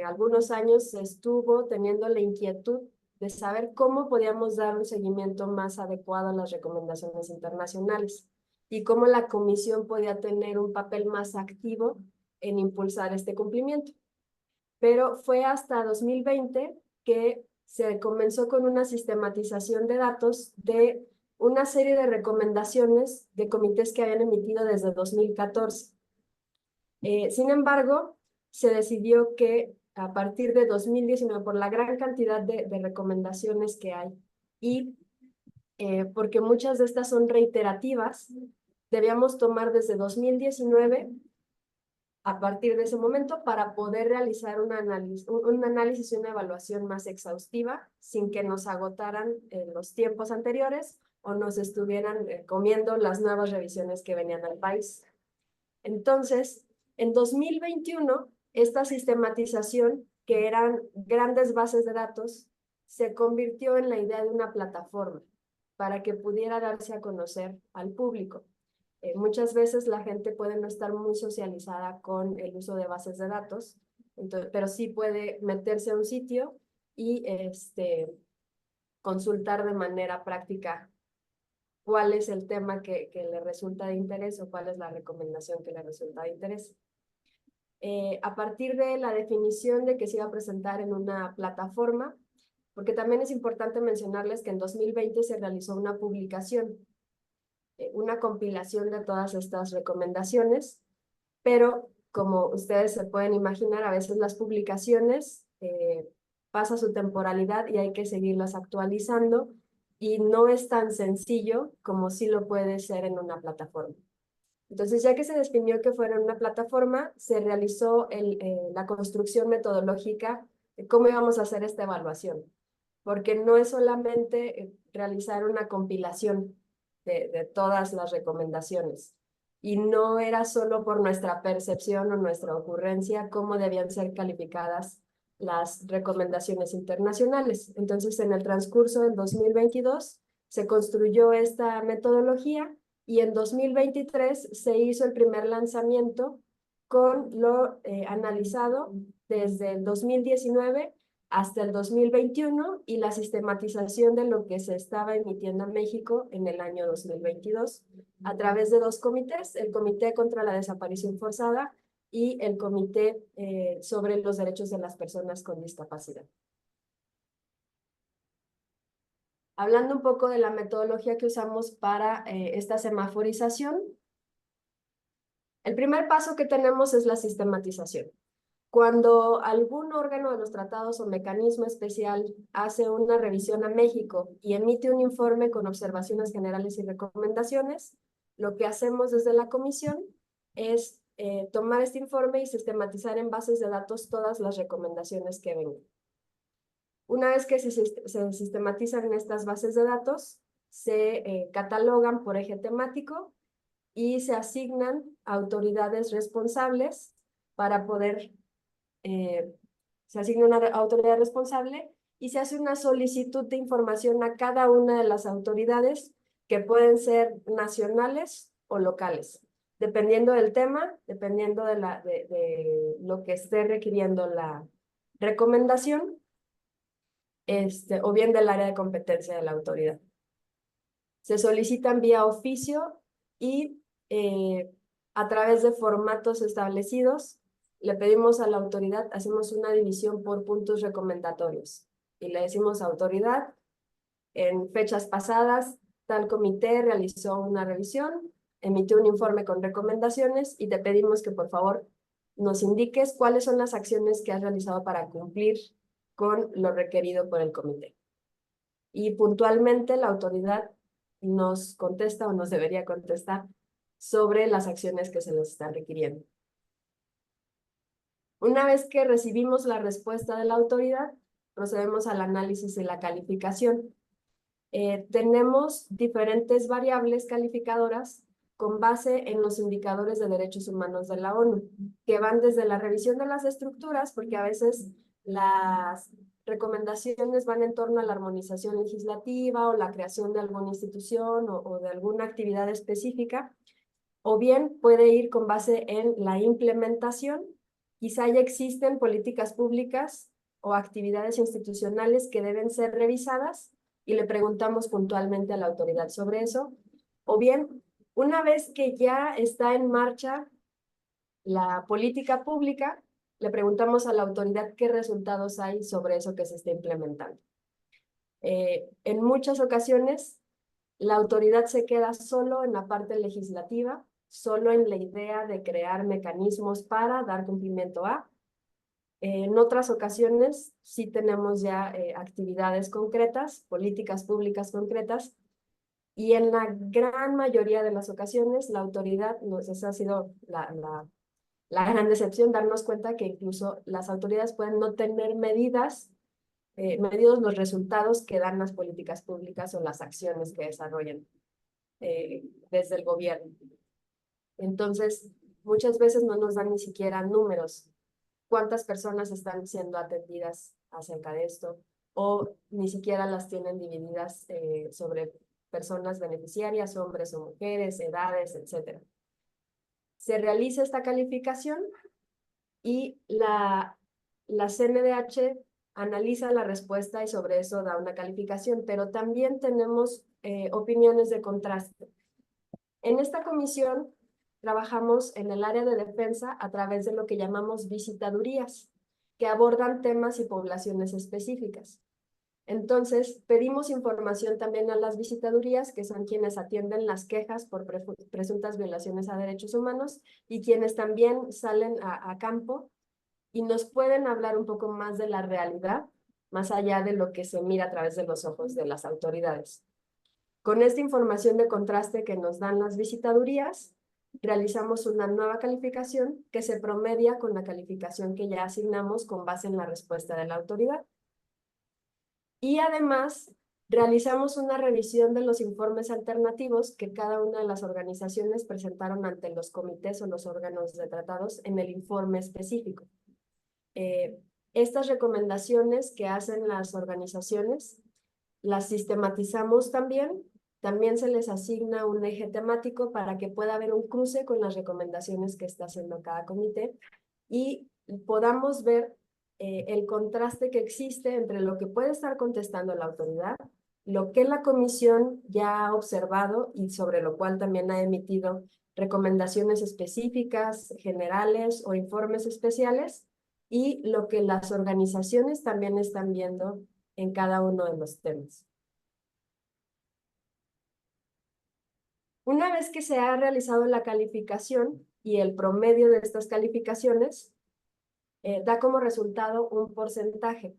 algunos años se estuvo teniendo la inquietud de saber cómo podíamos dar un seguimiento más adecuado a las recomendaciones internacionales y cómo la comisión podía tener un papel más activo en impulsar este cumplimiento. Pero fue hasta 2020 que se comenzó con una sistematización de datos de una serie de recomendaciones de comités que habían emitido desde 2014. Sin embargo, se decidió que a partir de 2019, por la gran cantidad de recomendaciones que hay y porque muchas de estas son reiterativas, debíamos tomar desde 2019, a partir de ese momento, para poder realizar un análisis y una evaluación más exhaustiva sin que nos agotaran los tiempos anteriores o nos estuvieran comiendo las nuevas revisiones que venían al país. Entonces, en 2021, esta sistematización, que eran grandes bases de datos, se convirtió en la idea de una plataforma para que pudiera darse a conocer al público. Muchas veces la gente puede no estar muy socializada con el uso de bases de datos, pero sí puede meterse a un sitio y consultar de manera práctica cuál es el tema que le resulta de interés o cuál es la recomendación que le resulta de interés. A partir de la definición de que se iba a presentar en una plataforma, porque también es importante mencionarles que en 2020 se realizó una publicación, una compilación de todas estas recomendaciones, pero como ustedes se pueden imaginar, a veces las publicaciones pasa su temporalidad y hay que seguirlas actualizando, y no es tan sencillo como sí lo puede ser en una plataforma. Entonces, ya que se definió que fuera una plataforma, se realizó la construcción metodológica de cómo íbamos a hacer esta evaluación, porque no es solamente realizar una compilación de todas las recomendaciones, y no era solo por nuestra percepción o nuestra ocurrencia cómo debían ser calificadas las recomendaciones internacionales. Entonces, en el transcurso del 2022 se construyó esta metodología, y en 2023 se hizo el primer lanzamiento con lo analizado desde el 2019 hasta el 2021 y la sistematización de lo que se estaba emitiendo en México en el año 2022 a través de 2 comités, el Comité contra la Desaparición Forzada y el Comité sobre los Derechos de las Personas con Discapacidad. Hablando un poco de la metodología que usamos para esta semaforización, el primer paso que tenemos es la sistematización. Cuando algún órgano de los tratados o mecanismo especial hace una revisión a México y emite un informe con observaciones generales y recomendaciones, lo que hacemos desde la comisión es tomar este informe y sistematizar en bases de datos todas las recomendaciones que vengan. Una vez que se sistematizan en estas bases de datos, se catalogan por eje temático y se asignan a autoridades responsables para poder se asigna una autoridad responsable y se hace una solicitud de información a cada una de las autoridades, que pueden ser nacionales o locales, dependiendo del tema, dependiendo de lo que esté requiriendo la recomendación, o bien del área de competencia de la autoridad. Se solicitan vía oficio y a través de formatos establecidos. Le pedimos a la autoridad, hacemos una división por puntos recomendatorios y le decimos a autoridad, en fechas pasadas, tal comité realizó una revisión, emitió un informe con recomendaciones y te pedimos que por favor nos indiques cuáles son las acciones que has realizado para cumplir con lo requerido por el comité. Y puntualmente la autoridad nos contesta o nos debería contestar sobre las acciones que se les están requiriendo. Una vez que recibimos la respuesta de la autoridad, procedemos al análisis y la calificación. Tenemos diferentes variables calificadoras con base en los indicadores de derechos humanos de la ONU, que van desde la revisión de las estructuras, porque a veces las recomendaciones van en torno a la armonización legislativa o la creación de alguna institución o de alguna actividad específica, o bien puede ir con base en la implementación. Quizá ya existen políticas públicas o actividades institucionales que deben ser revisadas y le preguntamos puntualmente a la autoridad sobre eso. O bien, una vez que ya está en marcha la política pública, le preguntamos a la autoridad qué resultados hay sobre eso que se está implementando. En muchas ocasiones, la autoridad se queda solo en la parte legislativa, solo en la idea de crear mecanismos para dar cumplimiento a. En otras ocasiones sí tenemos ya actividades concretas, políticas públicas concretas, y en la gran mayoría de las ocasiones la autoridad, esa ha sido la gran decepción, darnos cuenta que incluso las autoridades pueden no tener medidos los resultados que dan las políticas públicas o las acciones que desarrollan desde el gobierno. Entonces, muchas veces no nos dan ni siquiera números. ¿Cuántas personas están siendo atendidas acerca de esto? O ni siquiera las tienen divididas sobre personas beneficiarias, hombres o mujeres, edades, etc. Se realiza esta calificación y la CNDH analiza la respuesta y sobre eso da una calificación, pero también tenemos opiniones de contraste. En esta comisión trabajamos en el área de defensa a través de lo que llamamos visitadurías, que abordan temas y poblaciones específicas. Entonces, pedimos información también a las visitadurías, que son quienes atienden las quejas por presuntas violaciones a derechos humanos y quienes también salen a campo y nos pueden hablar un poco más de la realidad, más allá de lo que se mira a través de los ojos de las autoridades. Con esta información de contraste que nos dan las visitadurías, realizamos una nueva calificación que se promedia con la calificación que ya asignamos con base en la respuesta de la autoridad. Y además, realizamos una revisión de los informes alternativos que cada una de las organizaciones presentaron ante los comités o los órganos de tratados en el informe específico. Estas recomendaciones que hacen las organizaciones las sistematizamos también. También se les asigna un eje temático para que pueda haber un cruce con las recomendaciones que está haciendo cada comité y podamos ver el contraste que existe entre lo que puede estar contestando la autoridad, lo que la comisión ya ha observado y sobre lo cual también ha emitido recomendaciones específicas, generales o informes especiales, y lo que las organizaciones también están viendo en cada uno de los temas. Una vez que se ha realizado la calificación y el promedio de estas calificaciones, da como resultado un porcentaje.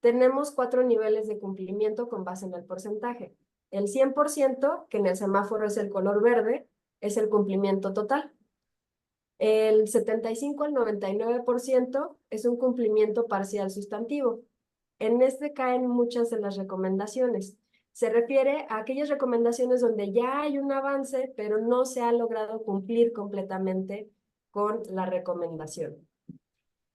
Tenemos 4 niveles de cumplimiento con base en el porcentaje. El 100%, que en el semáforo es el color verde, es el cumplimiento total. El 75 al 99% es un cumplimiento parcial sustantivo. En este caen muchas de las recomendaciones. Se refiere a aquellas recomendaciones donde ya hay un avance, pero no se ha logrado cumplir completamente con la recomendación.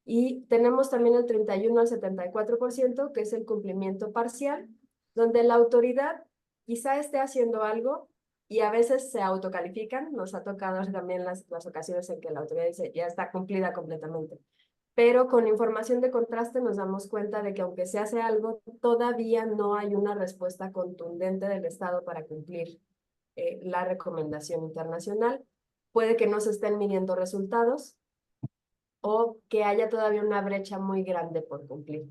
Y tenemos también el 31 al 74%, que es el cumplimiento parcial, donde la autoridad quizá esté haciendo algo y a veces se autocalifican. Nos ha tocado también las ocasiones en que la autoridad dice ya está cumplida completamente. Pero con información de contraste nos damos cuenta de que aunque se hace algo, todavía no hay una respuesta contundente del Estado para cumplir la recomendación internacional. Puede que no se estén midiendo resultados o que haya todavía una brecha muy grande por cumplir.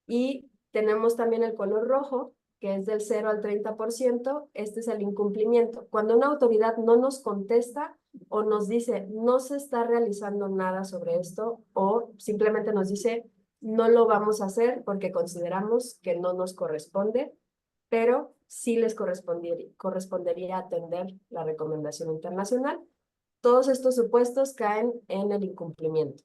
Y tenemos también el color rojo, que es del 0 al 30%, este es el incumplimiento. Cuando una autoridad no nos contesta o nos dice no se está realizando nada sobre esto o simplemente nos dice no lo vamos a hacer porque consideramos que no nos corresponde, pero sí les correspondería atender la recomendación internacional. Todos estos supuestos caen en el incumplimiento.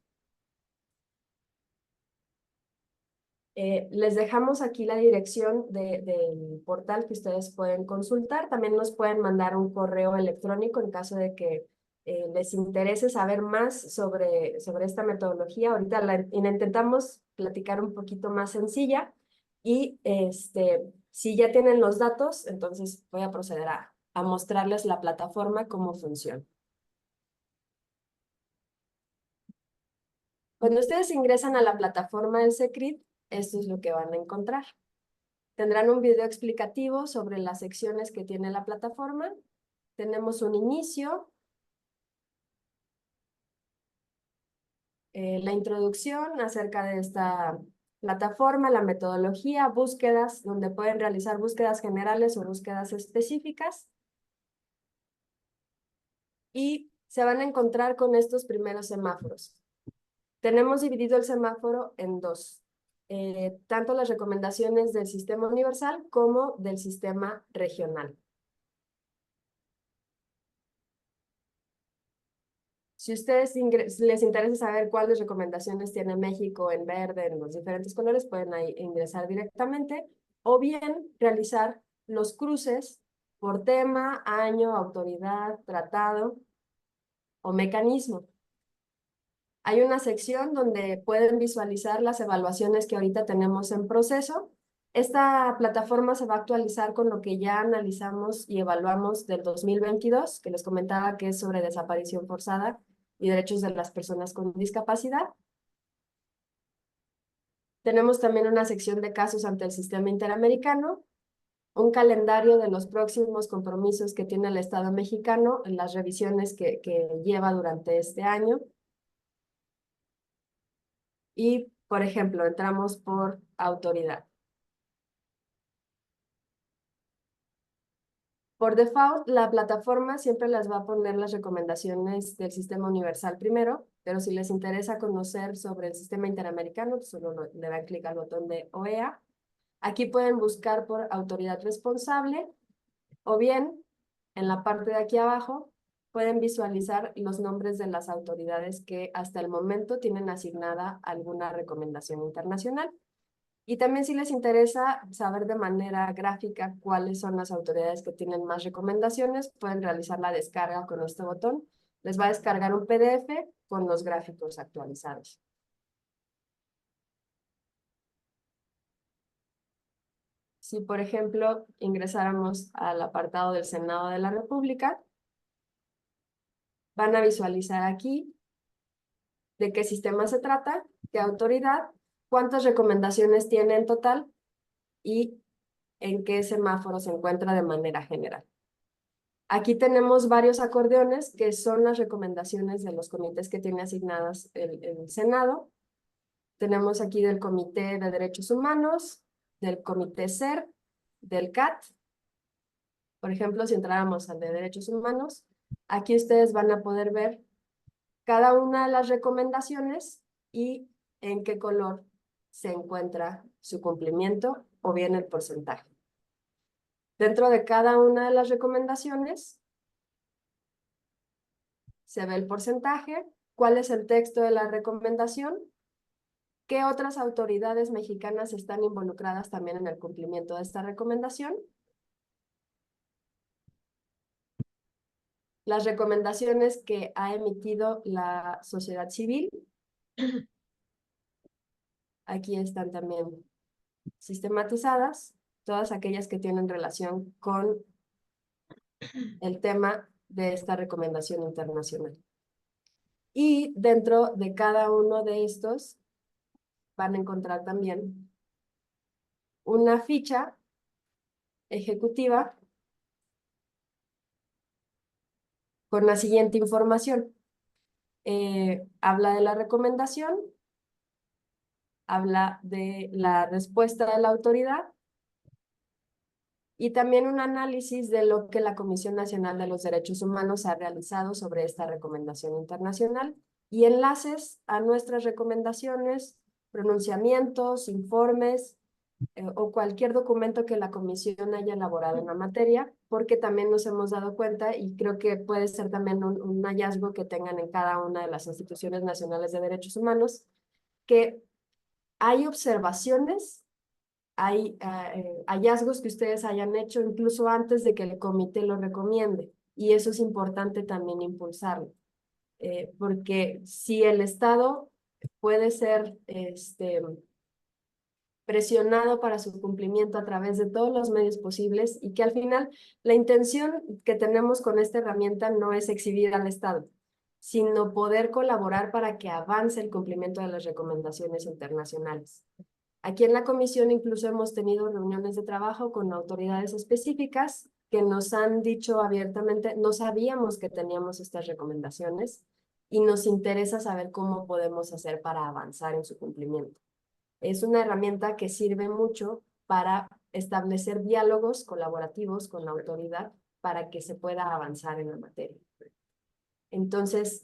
Les dejamos aquí la dirección del portal que ustedes pueden consultar. También nos pueden mandar un correo electrónico en caso de que les interese saber más sobre esta metodología. Ahorita la intentamos platicar un poquito más sencilla y si ya tienen los datos, entonces voy a proceder a mostrarles la plataforma, cómo funciona. Cuando ustedes ingresan a la plataforma del SECRIT, esto es lo que van a encontrar. Tendrán un video explicativo sobre las secciones que tiene la plataforma. Tenemos un inicio, la introducción acerca de esta plataforma, la metodología, búsquedas, donde pueden realizar búsquedas generales o búsquedas específicas. Y se van a encontrar con estos primeros semáforos. Tenemos dividido el semáforo en dos. Tanto las recomendaciones del sistema universal como del sistema regional. Si a ustedes les interesa saber cuáles recomendaciones tiene México en verde, en los diferentes colores, pueden ahí ingresar directamente o bien realizar los cruces por tema, año, autoridad, tratado o mecanismo. Hay una sección donde pueden visualizar las evaluaciones que ahorita tenemos en proceso. Esta plataforma se va a actualizar con lo que ya analizamos y evaluamos del 2022, que les comentaba que es sobre desaparición forzada y derechos de las personas con discapacidad. Tenemos también una sección de casos ante el sistema interamericano, un calendario de los próximos compromisos que tiene el Estado mexicano en las revisiones que lleva durante este año. Y, por ejemplo, entramos por autoridad. Por default, la plataforma siempre les va a poner las recomendaciones del Sistema Universal primero, pero si les interesa conocer sobre el Sistema Interamericano, solo le dan clic al botón de OEA. Aquí pueden buscar por autoridad responsable, o bien, en la parte de aquí abajo, pueden visualizar los nombres de las autoridades que hasta el momento tienen asignada alguna recomendación internacional. Y también si les interesa saber de manera gráfica cuáles son las autoridades que tienen más recomendaciones, pueden realizar la descarga con este botón. Les va a descargar un PDF con los gráficos actualizados. Si, por ejemplo, ingresáramos al apartado del Senado de la República, van a visualizar aquí de qué sistema se trata, qué autoridad, cuántas recomendaciones tiene en total y en qué semáforo se encuentra de manera general. Aquí tenemos varios acordeones que son las recomendaciones de los comités que tiene asignadas el Senado. Tenemos aquí del Comité de Derechos Humanos, del Comité SER, del CAT. Por ejemplo, si entráramos al de Derechos Humanos, aquí ustedes van a poder ver cada una de las recomendaciones y en qué color se encuentra su cumplimiento o bien el porcentaje. Dentro de cada una de las recomendaciones se ve el porcentaje, cuál es el texto de la recomendación, qué otras autoridades mexicanas están involucradas también en el cumplimiento de esta recomendación, las recomendaciones que ha emitido la sociedad civil. Aquí están también sistematizadas, todas aquellas que tienen relación con el tema de esta recomendación internacional. Y dentro de cada uno de estos van a encontrar también una ficha ejecutiva con la siguiente información. Habla de la recomendación, habla de la respuesta de la autoridad y también un análisis de lo que la Comisión Nacional de los Derechos Humanos ha realizado sobre esta recomendación internacional y enlaces a nuestras recomendaciones, pronunciamientos, informes o cualquier documento que la Comisión haya elaborado en la materia, porque también nos hemos dado cuenta y creo que puede ser también un hallazgo que tengan en cada una de las instituciones nacionales de derechos humanos, que hay observaciones, hay hallazgos que ustedes hayan hecho incluso antes de que el comité lo recomiende, y eso es importante también impulsarlo, porque si el Estado puede ser presionado para su cumplimiento a través de todos los medios posibles y que al final la intención que tenemos con esta herramienta no es exhibir al Estado, sino poder colaborar para que avance el cumplimiento de las recomendaciones internacionales. Aquí en la comisión incluso hemos tenido reuniones de trabajo con autoridades específicas que nos han dicho abiertamente, no sabíamos que teníamos estas recomendaciones y nos interesa saber cómo podemos hacer para avanzar en su cumplimiento. Es una herramienta que sirve mucho para establecer diálogos colaborativos con la autoridad para que se pueda avanzar en la materia. Entonces,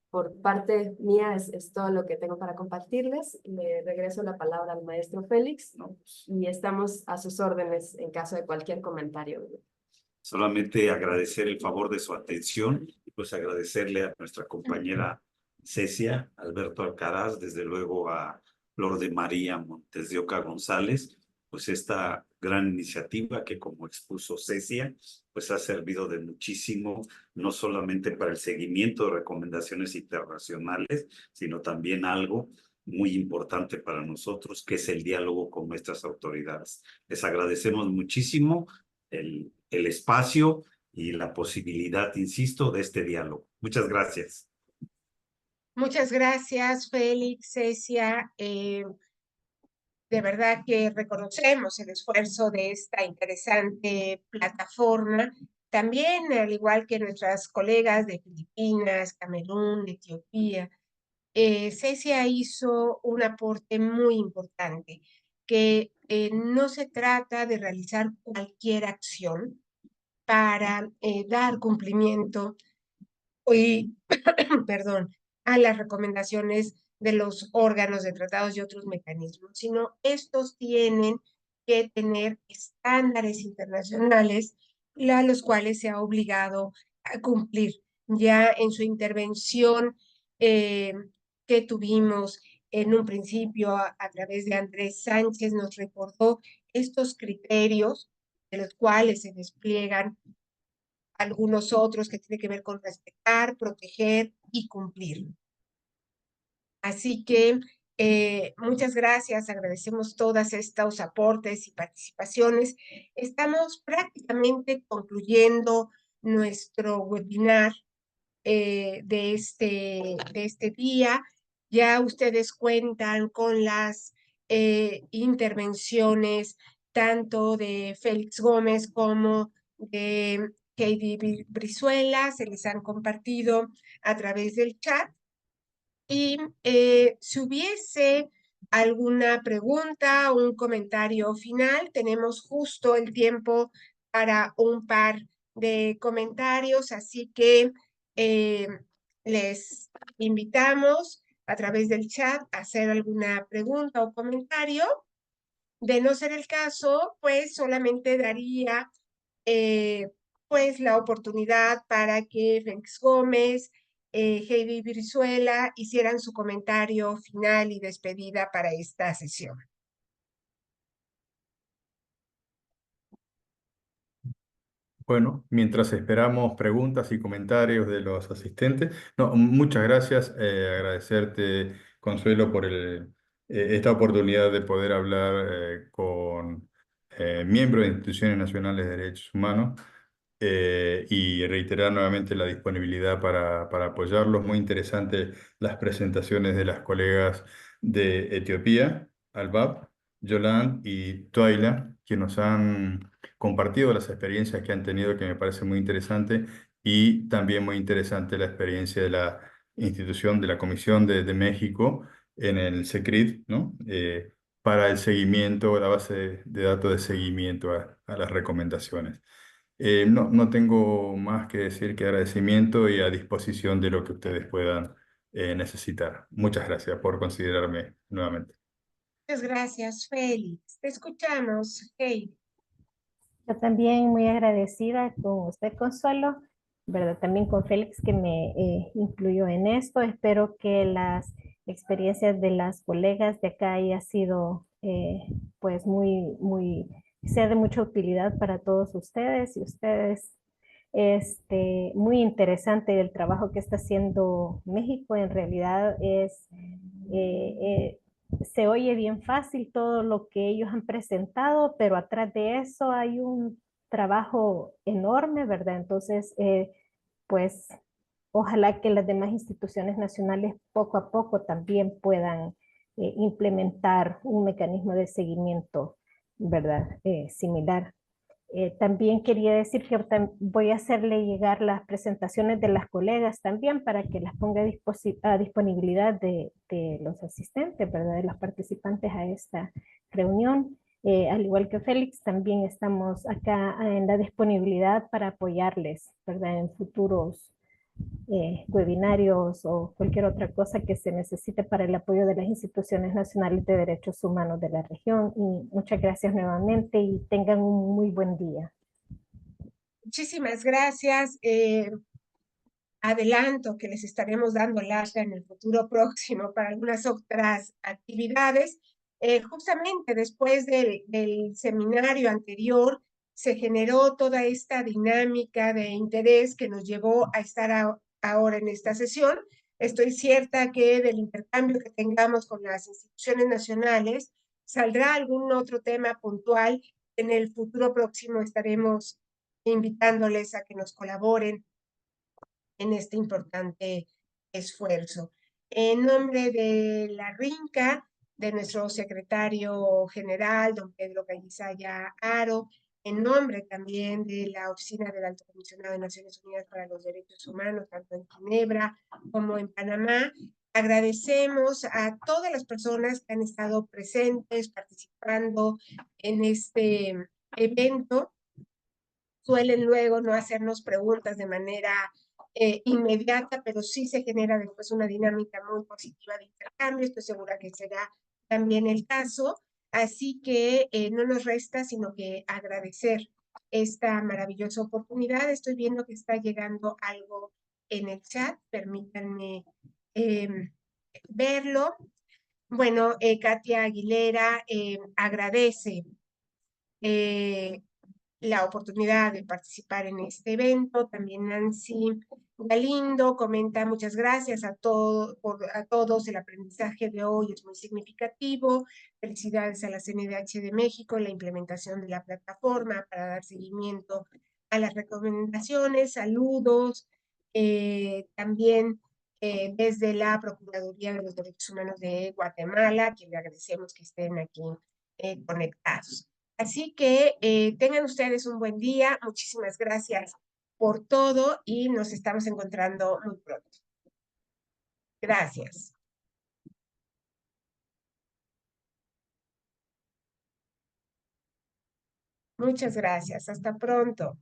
por parte mía es todo lo que tengo para compartirles. Le regreso la palabra al maestro Félix y estamos a sus órdenes en caso de cualquier comentario. Solamente agradecer el favor de su atención y pues agradecerle a nuestra compañera Cecia, Alberto Alcaraz, desde luego a Flor de María Montes de Oca González, pues esta gran iniciativa que, como expuso Cecia, pues ha servido de muchísimo, no solamente para el seguimiento de recomendaciones internacionales, sino también algo muy importante para nosotros, que es el diálogo con nuestras autoridades. Les agradecemos muchísimo el espacio y la posibilidad, insisto, de este diálogo. Muchas gracias. Muchas gracias, Félix, Cecia. De verdad que reconocemos el esfuerzo de esta interesante plataforma. También, al igual que nuestras colegas de Filipinas, Camerún, Etiopía, Cecia hizo un aporte muy importante, que no se trata de realizar cualquier acción, para dar cumplimiento y, perdón, a las recomendaciones de los órganos de tratados y otros mecanismos, sino estos tienen que tener estándares internacionales a los cuales se ha obligado a cumplir. Ya en su intervención que tuvimos en un principio a través de Andrés Sánchez, nos recordó estos criterios de los cuales se despliegan algunos otros que tienen que ver con respetar, proteger y cumplir. Así que muchas gracias, agradecemos todos estos aportes y participaciones. Estamos prácticamente concluyendo nuestro webinar de este día. Ya ustedes cuentan con las intervenciones tanto de Félix Gómez como de Heidi Brizuela, se les han compartido a través del chat. Y si hubiese alguna pregunta o un comentario final, tenemos justo el tiempo para un par de comentarios, así que les invitamos a través del chat a hacer alguna pregunta o comentario. De no ser el caso, pues solamente daría pues la oportunidad para que Félix Gómez, Heidi Brizuela hicieran su comentario final y despedida para esta sesión. Bueno, mientras esperamos preguntas y comentarios de los asistentes, no, muchas gracias, agradecerte, Consuelo, por esta oportunidad de poder hablar con miembros de instituciones nacionales de derechos humanos y reiterar nuevamente la disponibilidad para apoyarlos. Muy interesante las presentaciones de las colegas de Etiopía, Albab, Yolande y Twaila, que nos han compartido las experiencias que han tenido, que me parece muy interesante, y también muy interesante la experiencia de la institución, de la Comisión de México en el SECRID, ¿no? Para el seguimiento, la base de datos de seguimiento a las recomendaciones. No tengo más que decir que agradecimiento y a disposición de lo que ustedes puedan necesitar. Muchas gracias por considerarme nuevamente. Muchas gracias, Félix. Te escuchamos, Heidi. Yo también muy agradecida con usted, Consuelo, ¿verdad? También con Félix que me incluyó en esto. Espero que las experiencias de las colegas de acá haya sido pues sea de mucha utilidad para todos ustedes y ustedes. Muy interesante el trabajo que está haciendo México. En realidad se oye bien fácil todo lo que ellos han presentado, pero atrás de eso hay un trabajo enorme, ¿verdad? Entonces, pues ojalá que las demás instituciones nacionales poco a poco también puedan implementar un mecanismo de seguimiento, ¿verdad? Similar. También quería decir que voy a hacerle llegar las presentaciones de las colegas también para que las ponga a disponibilidad de los asistentes, ¿verdad? De los participantes a esta reunión. Al igual que Félix, también estamos acá en la disponibilidad para apoyarles, ¿verdad? En futuros webinarios o cualquier otra cosa que se necesite para el apoyo de las instituciones nacionales de derechos humanos de la región. Y muchas gracias nuevamente y tengan un muy buen día. Muchísimas gracias. Adelanto que les estaremos dando lata en el futuro próximo para algunas otras actividades. Justamente después del seminario anterior, se generó toda esta dinámica de interés que nos llevó a estar ahora en esta sesión. Estoy cierta que del intercambio que tengamos con las instituciones nacionales, saldrá algún otro tema puntual. En el futuro próximo estaremos invitándoles a que nos colaboren en este importante esfuerzo. En nombre de la RINCA, de nuestro secretario general, don Pedro Gallizaya Aro, en nombre también de la Oficina del Alto Comisionado de Naciones Unidas para los Derechos Humanos, tanto en Ginebra como en Panamá, agradecemos a todas las personas que han estado presentes, participando en este evento. suelen luego no hacernos preguntas de manera inmediata, pero sí se genera después una dinámica muy positiva de intercambio. Estoy segura que será también el caso. Así que no nos resta sino que agradecer esta maravillosa oportunidad. Estoy viendo que está llegando algo en el chat. Permítanme verlo. Bueno, Katia Aguilera agradece la oportunidad de participar en este evento. También Nancy Galindo comenta: muchas gracias a todos, el aprendizaje de hoy es muy significativo. Felicidades a la CNDH de México en la implementación de la plataforma para dar seguimiento a las recomendaciones. Saludos. También desde la Procuraduría de los Derechos Humanos de Guatemala, que le agradecemos que estén aquí conectados. Así que tengan ustedes un buen día. Muchísimas gracias por todo y nos estamos encontrando muy pronto. Gracias. Muchas gracias. Hasta pronto.